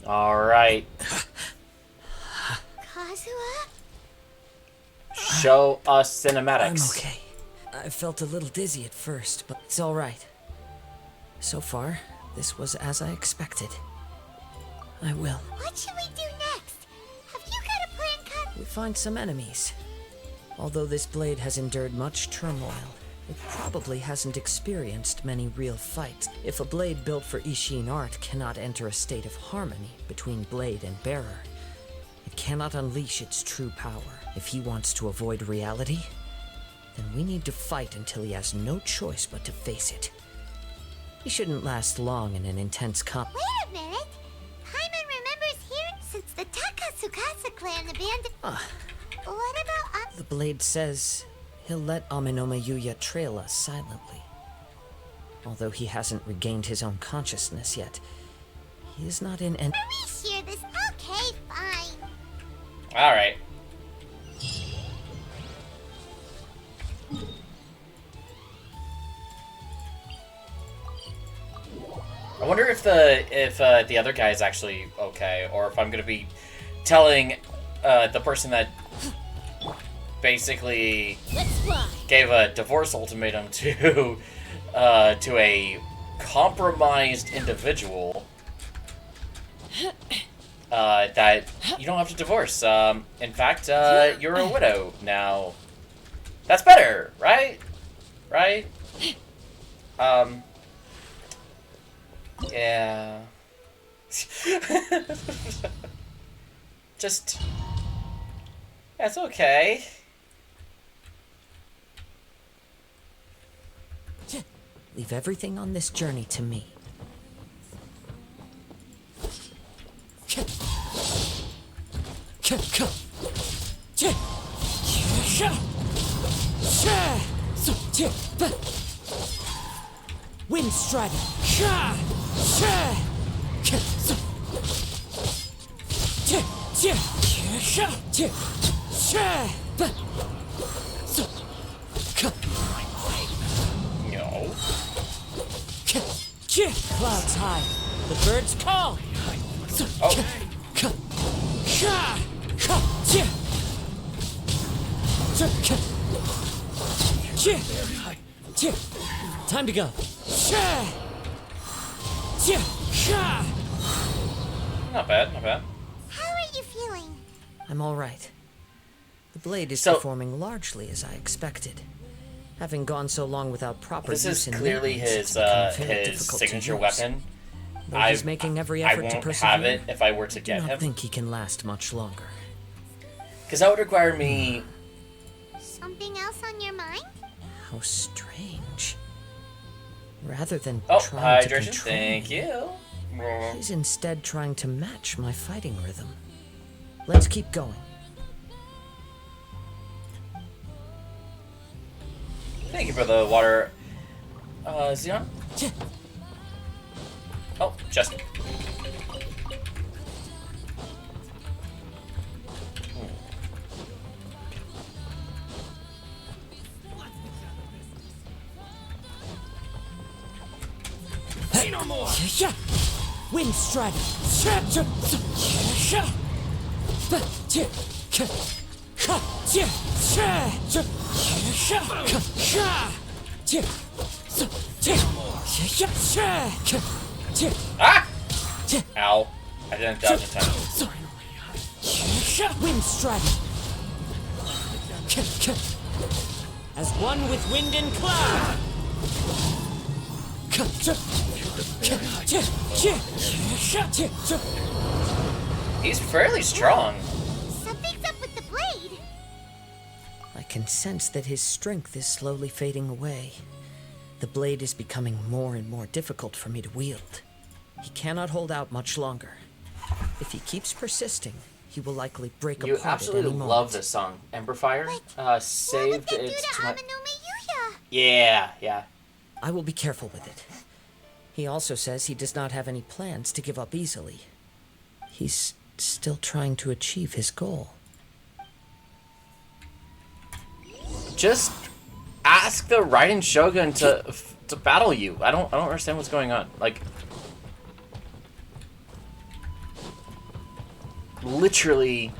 All right. Kazuha? Show us cinematics. I'm okay. I felt a little dizzy at first, but it's all right. So far, this was as I expected. I will. What should we do next? Have you got a plan, Kazuha? We find some enemies. Although this blade has endured much turmoil, it probably hasn't experienced many real fights. If a blade built for Ishin art cannot enter a state of harmony between blade and bearer, it cannot unleash its true power. If he wants to avoid reality, then we need to fight until he has no choice but to face it. He shouldn't last long in an intense comp. Wait a minute! Paimon remembers here since the Takasukasa clan abandoned... What about... The blade says he'll let Aminoma Yuya trail us silently. Although he hasn't regained his own consciousness yet, he is not in... Are we sure this... Okay, fine. All right. I wonder if the other guy is actually okay, or if I'm gonna be telling the person that basically gave a divorce ultimatum to a compromised individual that you don't have to divorce. In fact, you're a widow now. That's better, right? Right? Yeah. Just... That's okay. Leave everything on this journey to me. Wind Strider! No. Clouds high. The birds call. Oh. Time to go. Not bad, not bad. How are you feeling? I'm all right. The blade is So- performing largely as I expected. Having gone so long without proper This use is in clearly maintenance, his it's become very his difficult to signature use. weapon. Though he's making every I effort to won't persevere, have it if I were to I do get not him. think he can last much longer. Because that would require me... Something else on your mind? How strange. Rather than Oh, trying to hydration, control thank me, you. he's instead trying to match my fighting rhythm. Let's keep going. Thank you for the water, Xeon. Oh, Justin. Say no more. Wind strike. Ah! Ow. I didn't dodge in time. Wind strike. As one with wind and cloud. He's fairly strong. Something's up with the blade. I can sense that his strength is slowly fading away. The blade is becoming more and more difficult for me to wield. He cannot hold out much longer. If he keeps persisting, he will likely break You apart at any absolutely moment. love this song, Ember Fire. Saved What would that do it to to my... Amano Mayuya? Yeah. I will be careful with it. He also says he does not have any plans to give up easily. He's still trying to achieve his goal. Just ask the Raiden Shogun to battle you. I don't understand what's going on. Like, literally,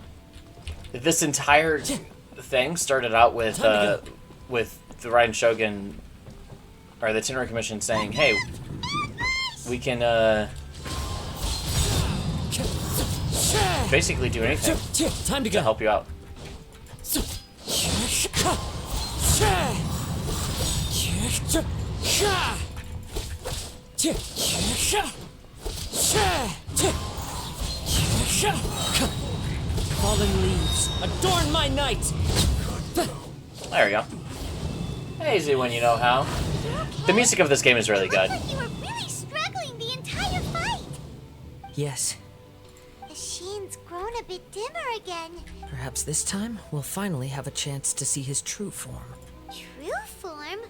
this entire thing started out with the Raiden Shogun or the Tenrai Commission saying, "Hey, we can basically do anything Time to to go. help you out." Fallen leaves, adorn my night! There we go. Easy when you know how. The music of this game is really good. Looks like you were really struggling the entire fight. Yes, The sheen's grown a bit dimmer again. perhaps this time we'll finally have a chance to see his true form. True form?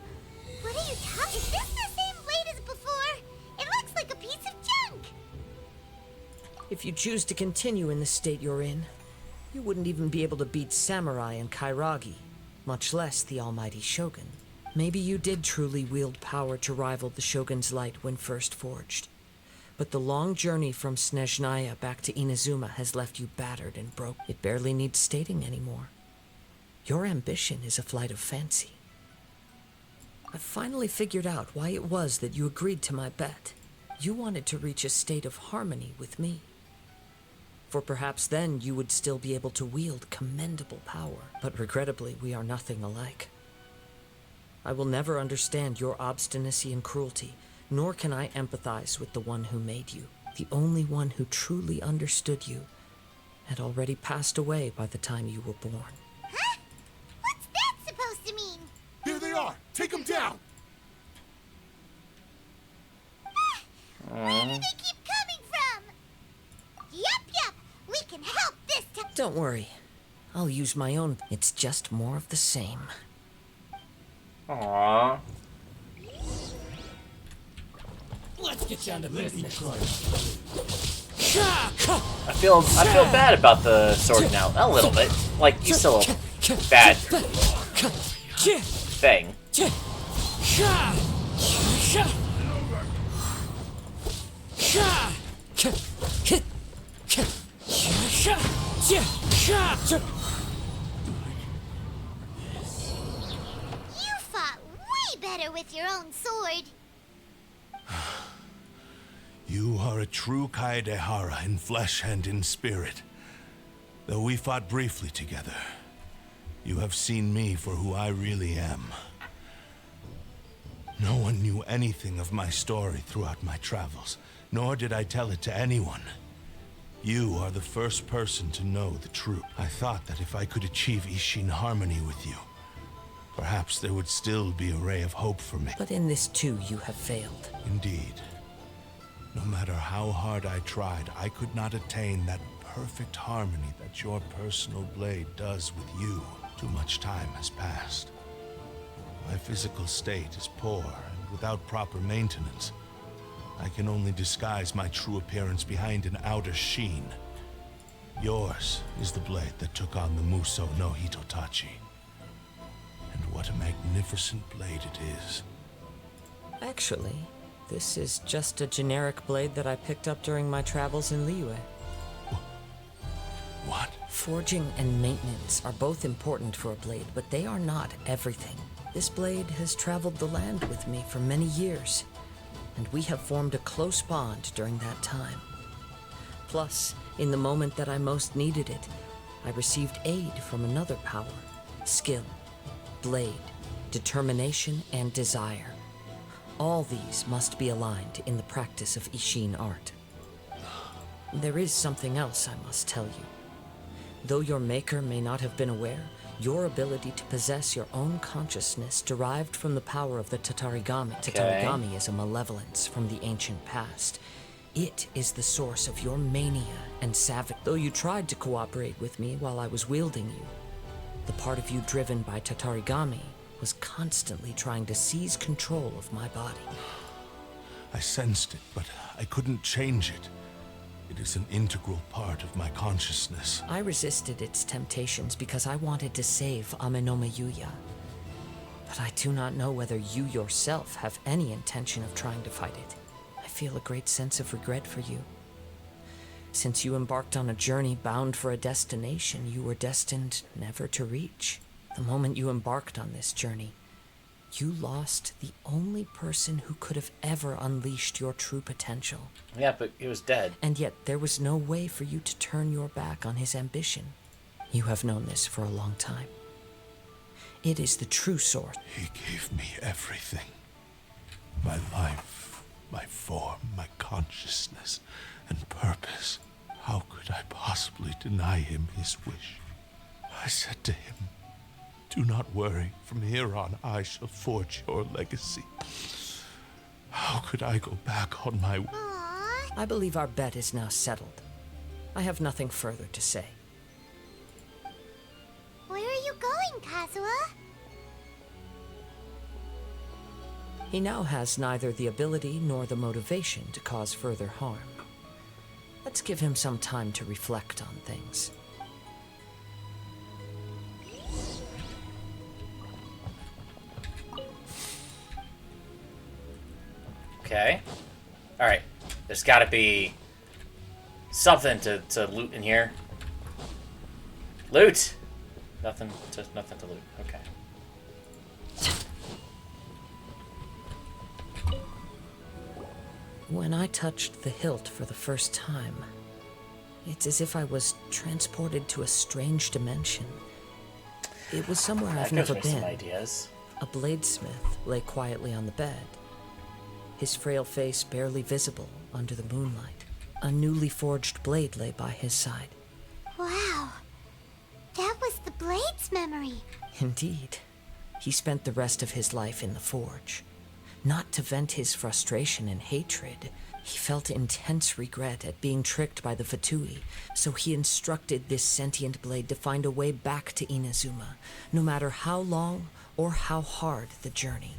What are you talking? Is this the same blade as before? It looks like a piece of junk. If you choose to continue in the state you're in, you wouldn't even be able to beat Samurai and Kairagi, much less the almighty Shogun. Maybe you did truly wield power to rival the Shogun's light when first forged. But the long journey from Snezhnaya back to Inazuma has left you battered and broke. It barely needs stating anymore. Your ambition is a flight of fancy. I've finally figured out why it was that you agreed to my bet. You wanted to reach a state of harmony with me. For perhaps then you would still be able to wield commendable power. But regrettably, we are nothing alike. I will never understand your obstinacy and cruelty, nor can I empathize with the one who made you. The only one who truly understood you had already passed away by the time you were born. Huh? What's that supposed to mean? Here they are! Take them down! Where do they keep coming from? Yup. We can help this time. Don't worry. I'll use my own. It's just more of the same. Aww. Let's get down to business. I feel bad about the sword now. A little bit. Like, he's still a bad thing. You fought way better with your own sword. You are a true Kaedehara in flesh and in spirit. Though we fought briefly together, you have seen me for who I really am. No one knew anything of my story throughout my travels, nor did I tell it to anyone. You are the first person to know the truth. I thought that if I could achieve Ishin harmony with you, perhaps there would still be a ray of hope for me. But in this too, you have failed. Indeed. No matter how hard I tried, I could not attain that perfect harmony that your personal blade does with you. Too much time has passed. My physical state is poor, and without proper maintenance, I can only disguise my true appearance behind an outer sheen. Yours is the blade that took on the Muso no Hitotachi. And what a magnificent blade it is. Actually, this is just a generic blade that I picked up during my travels in Liyue. What? Forging and maintenance are both important for a blade, but they are not everything. This blade has traveled the land with me for many years, and we have formed a close bond during that time. Plus, in the moment that I most needed it, I received aid from another power: skill, blade, determination, and desire. All these must be aligned in the practice of Ishin art. There is something else I must tell you. Though your maker may not have been aware, your ability to possess your own consciousness derived from the power of the Tatarigami. Okay. Tatarigami is a malevolence from the ancient past. It is the source of your mania and savage. Though you tried to cooperate with me while I was wielding you, the part of you driven by Tatarigami was constantly trying to seize control of my body. I sensed it, but I couldn't change it. It is an integral part of my consciousness. I resisted its temptations because I wanted to save Amenome Yuya. But I do not know whether you yourself have any intention of trying to fight it. I feel a great sense of regret for you. Since you embarked on a journey bound for a destination you were destined never to reach. The moment you embarked on this journey, you lost the only person who could have ever unleashed your true potential. Yeah, but he was dead. And yet there was no way for you to turn your back on his ambition. You have known this for a long time. It is the true source. He gave me everything. My life, my form, my consciousness, and purpose. How could I possibly deny him his wish? I said to him, "Do not worry. From here on, I shall forge your legacy." How could I go back on my... Aww. I believe our bet is now settled. I have nothing further to say. Where are you going, Kazuha? He now has neither the ability nor the motivation to cause further harm. Let's give him some time to reflect on things. Okay. Alright. There's gotta be something to loot in here. Loot! Nothing to loot. Okay. When I touched the hilt for the first time, it's as if I was transported to a strange dimension. It was somewhere I've That gives never me some been. ideas. A bladesmith lay quietly on the bed, his frail face barely visible under the moonlight. A newly forged blade lay by his side. Wow. That was the Blade's memory. Indeed. He spent the rest of his life in the forge. Not to vent his frustration and hatred, he felt intense regret at being tricked by the Fatui, so he instructed this sentient blade to find a way back to Inazuma, no matter how long or how hard the journey.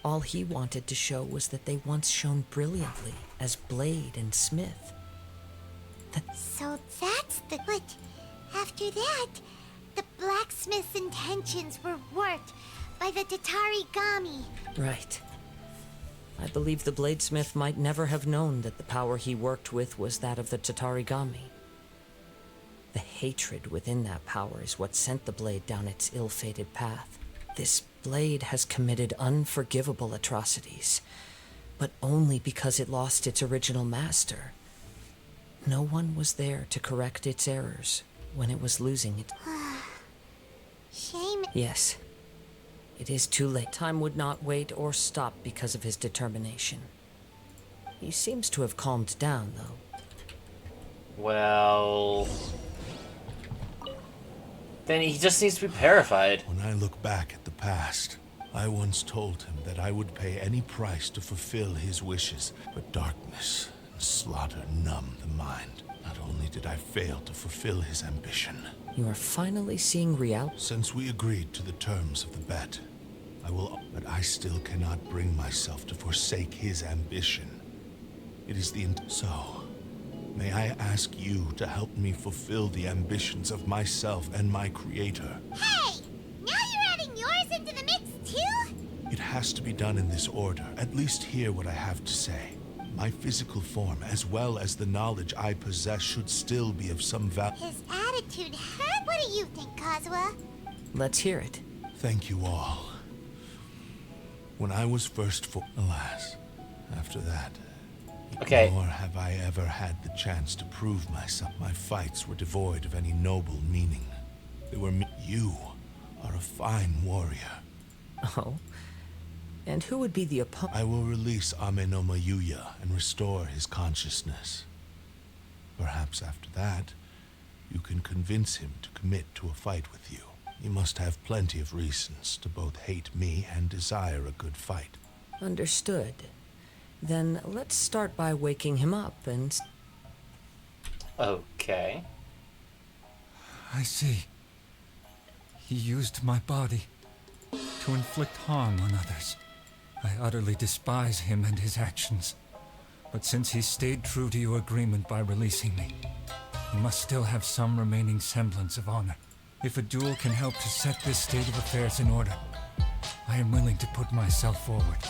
All he wanted to show was that they once shone brilliantly as blade and smith. So that's the... But after that, the blacksmith's intentions were warped by the Tatarigami. Right. I believe the bladesmith might never have known that the power he worked with was that of the Tatarigami. The hatred within that power is what sent the blade down its ill-fated path. This blade has committed unforgivable atrocities, but only because it lost its original master. No one was there to correct its errors when it was losing it. Shame. Yes. It is too late. Time would not wait or stop because of his determination. He seems to have calmed down, though. Well... then he just needs to be purified. When I look back at the past, I once told him that I would pay any price to fulfill his wishes, but darkness and slaughter numb the mind. Not only did I fail to fulfill his ambition... You are finally seeing reality? Since we agreed to the terms of the bet, I will... But I still cannot bring myself to forsake his ambition. It is the... So, may I ask you to help me fulfill the ambitions of myself and my creator? Hey! Now you're adding yours into the mix, too? It has to be done in this order. At least hear what I have to say. My physical form, as well as the knowledge I possess, should still be of some value. His attitude hurt. What do you think, Kazuha? Let's hear it. Thank you all. When I was first alas, after that, Okay. nor have I ever had the chance to prove myself. My fights were devoid of any noble meaning. They were You are a fine warrior. Oh? And who would be the opponent? I will release Amenoma Yuya and restore his consciousness. Perhaps after that, you can convince him to commit to a fight with you. You must have plenty of reasons to both hate me and desire a good fight. Understood. Then let's start by waking him up and... Okay. I see. He used my body to inflict harm on others. I utterly despise him and his actions. But since he stayed true to your agreement by releasing me, he must still have some remaining semblance of honor. If a duel can help to set this state of affairs in order, I am willing to put myself forward.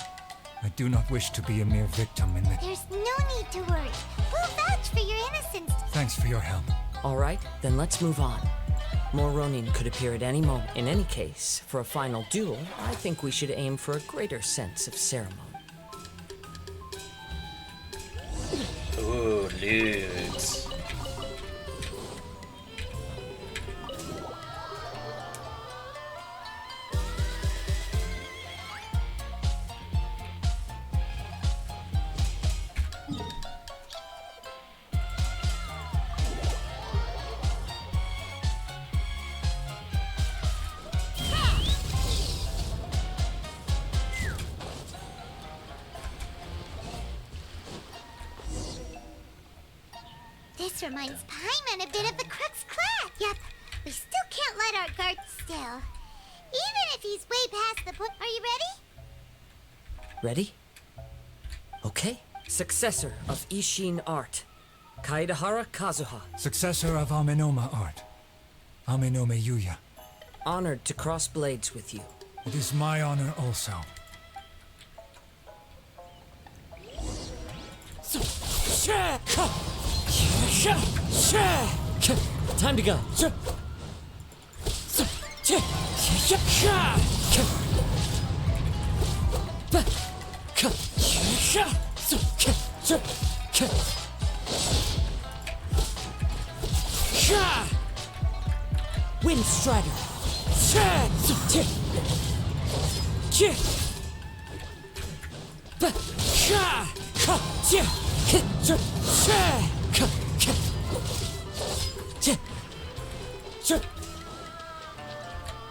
I do not wish to be a mere victim in the... There's no need to worry. We'll vouch for your innocence. Thanks for your help. All right, then let's move on. More Ronin could appear at any moment. In any case, for a final duel, I think we should aim for a greater sense of ceremony. Ooh, dudes. This reminds Paimon a bit of the Crux Clap. Yep, we still can't let our guard still. Even if he's way past the point. Are you ready? Ready? Okay. Successor of Ishin art, Kaedahara Kazuha. Successor of Amenoma art, Amenoma Yuya. Honored to cross blades with you. It is my honor also. Time to go. Wind Strider.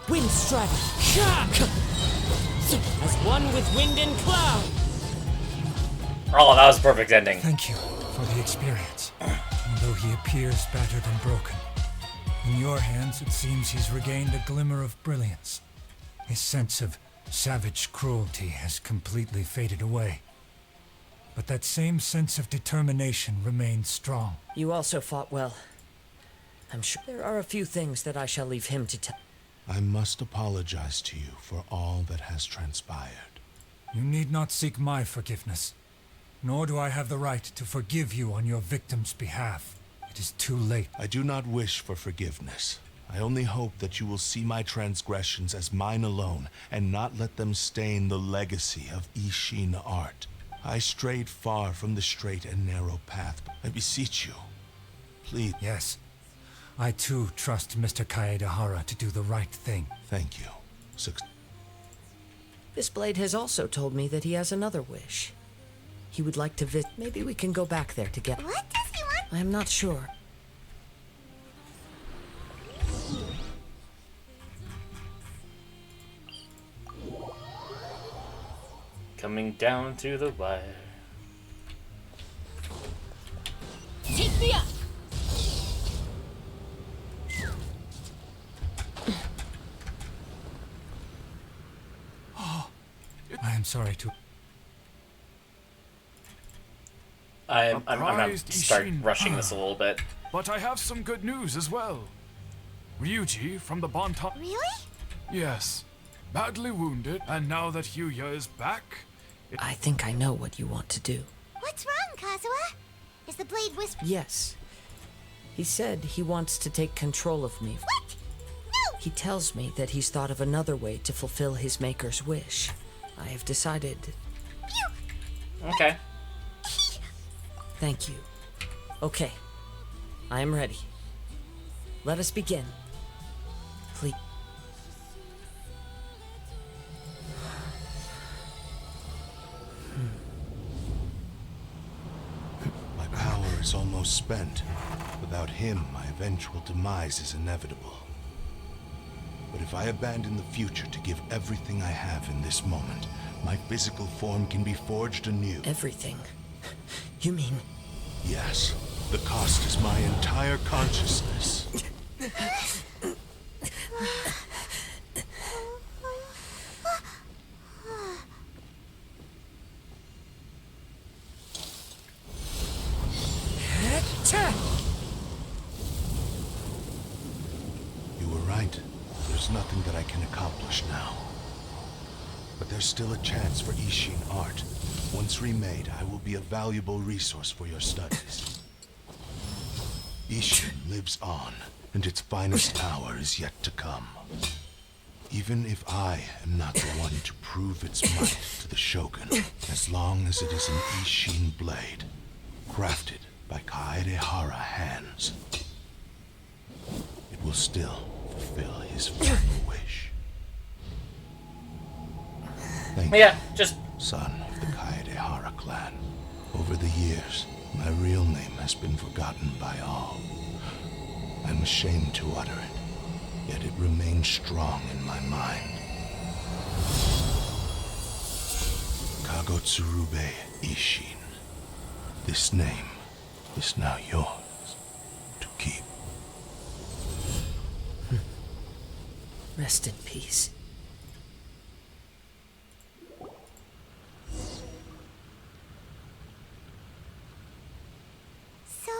Wind Strider. As one with wind and cloud. Oh, that was a perfect ending. Thank you for the experience. Although he appears battered and broken, in your hands it seems he's regained a glimmer of brilliance. His sense of Savage cruelty has completely faded away. But that same sense of determination remains strong. You also fought well. I'm sure there are a few things that I shall leave him to tell. I must apologize to you for all that has transpired. You need not seek my forgiveness. Nor do I have the right to forgive you on your victim's behalf. It is too late. I do not wish for forgiveness. I only hope that you will see my transgressions as mine alone, and not let them stain the legacy of Ishin art. I strayed far from the straight and narrow path. I beseech you, please. Yes. I too trust Mr. Kaedehara to do the right thing. Thank you. This blade has also told me that he has another wish. He would like to visit. Maybe we can go back there together. What does he want? I am not sure. Coming down to the wire. Take me up! I am sorry to... I'm gonna start Ishin. rushing this a little bit. But I have some good news as well. Ryuji from the Bonton... Really? Yes. Badly wounded, and now that Hyuya is back... I think I know what you want to do. What's wrong, Kazuha? Is the blade whisper? Yes. He said he wants to take control of me. What? No! He tells me that he's thought of another way to fulfill his maker's wish. I have decided... Okay. Thank you. Okay. I am ready. Let us begin. Please. My power is almost spent. Without him, my eventual demise is inevitable. But if I abandon the future to give everything I have in this moment, my physical form can be forged anew. Everything? You mean... Yes. The cost is my entire consciousness. You were right. There's nothing that I can accomplish now. But there's still a chance for Ishin art. Once remade, I will be a valuable resource for your studies. Ishin lives on, and its finest hour is yet to come. Even if I am not the one to prove its might to the Shogun, as long as it is an Ishin blade, crafted by Kaedehara hands, it will still fulfill his final wish. Thank you, just... son of the Kaedehara clan. Over the years, my real name has been forgotten by all. I'm ashamed to utter it, yet it remains strong in my mind. Kagotsurube Ishin. This name is now yours to keep. Rest in peace. So...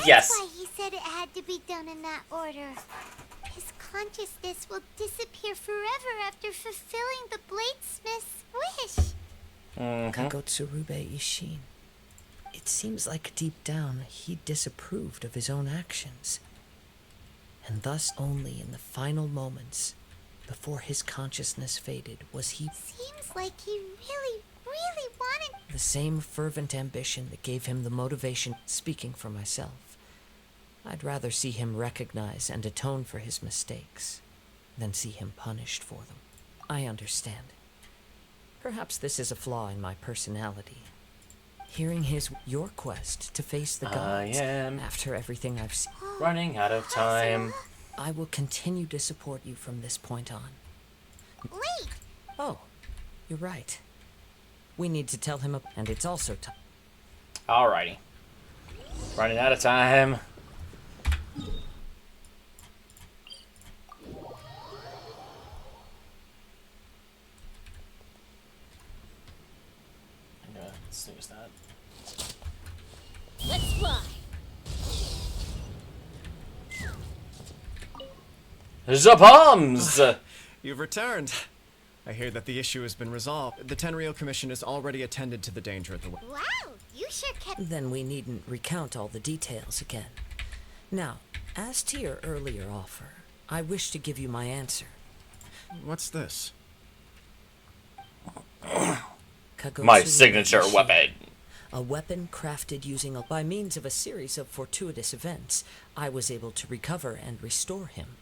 Yes. That's why he said it had to be done in that order. His consciousness will disappear forever after fulfilling the bladesmith's wish. Kagotsurube Ishin. It seems like deep down he disapproved of his own actions. And thus only in the final moments, before his consciousness faded, was he... Seems like he really wanted... The same fervent ambition that gave him the motivation. Speaking for myself, I'd rather see him recognize and atone for his mistakes than see him punished for them. I understand. Perhaps this is a flaw in my personality. Hearing your quest to face the gods after everything I've seen. Running out of time. I will continue to support you from this point on. Wait! Oh, you're right. We need to tell him, and it's also time. Alrighty. Running out of time. The bombs! You've returned. I hear that the issue has been resolved. The Tenryou Commission has already attended to the danger at the way. Wow, you sure kept... Then we needn't recount all the details again. Now, as to your earlier offer, I wish to give you my answer. Got's this? My signature weapon. A weapon crafted using by means of a series of fortuitous events, I was able to recover and restore him.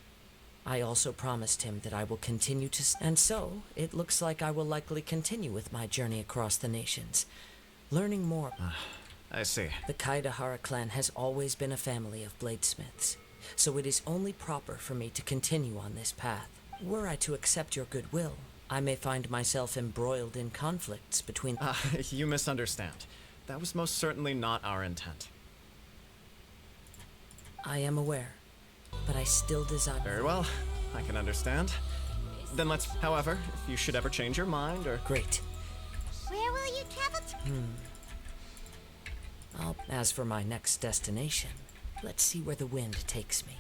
I also promised him that I will continue to... And so, it looks like I will likely continue with my journey across the nations, learning more. I see. The Kaidahara clan has always been a family of bladesmiths, so it is only proper for me to continue on this path. Were I to accept your goodwill, I may find myself embroiled in conflicts between... You misunderstand. That was most certainly not our intent. I am aware, but I still desire... Very well. I can understand. Then let's... However, if you should ever change your mind or... Great. Where will you travel to? As for my next destination, let's see where the wind takes me.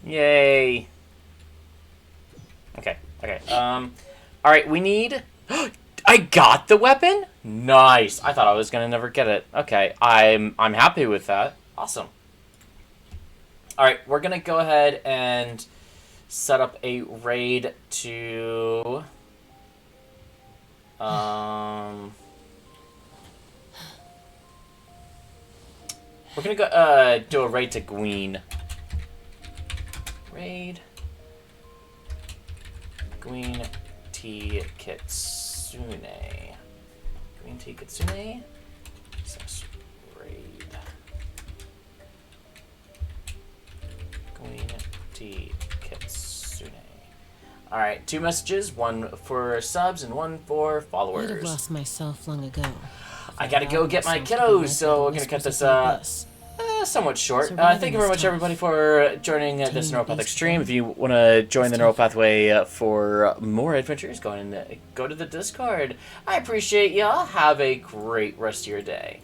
Yay. Okay. Alright, we need... I got the weapon? Nice. I thought I was gonna never get it. Okay, I'm happy with that. Awesome. Alright, we're gonna go ahead and set up a raid to... We're gonna go do a raid to Gween. Raid Gween T Kitsune. Gween T Kitsune. Success raid. Gween T Kitsune. Alright, 2 messages, 1 for subs and 1 for followers. I'd have lost myself long ago. I gotta go get my kiddos, so we're gonna cut this somewhat short. Thank you very much, everybody, for joining this Neuropathic stream. If you want to join the Neuropathway for more adventures, go to the Discord. I appreciate y'all. Have a great rest of your day.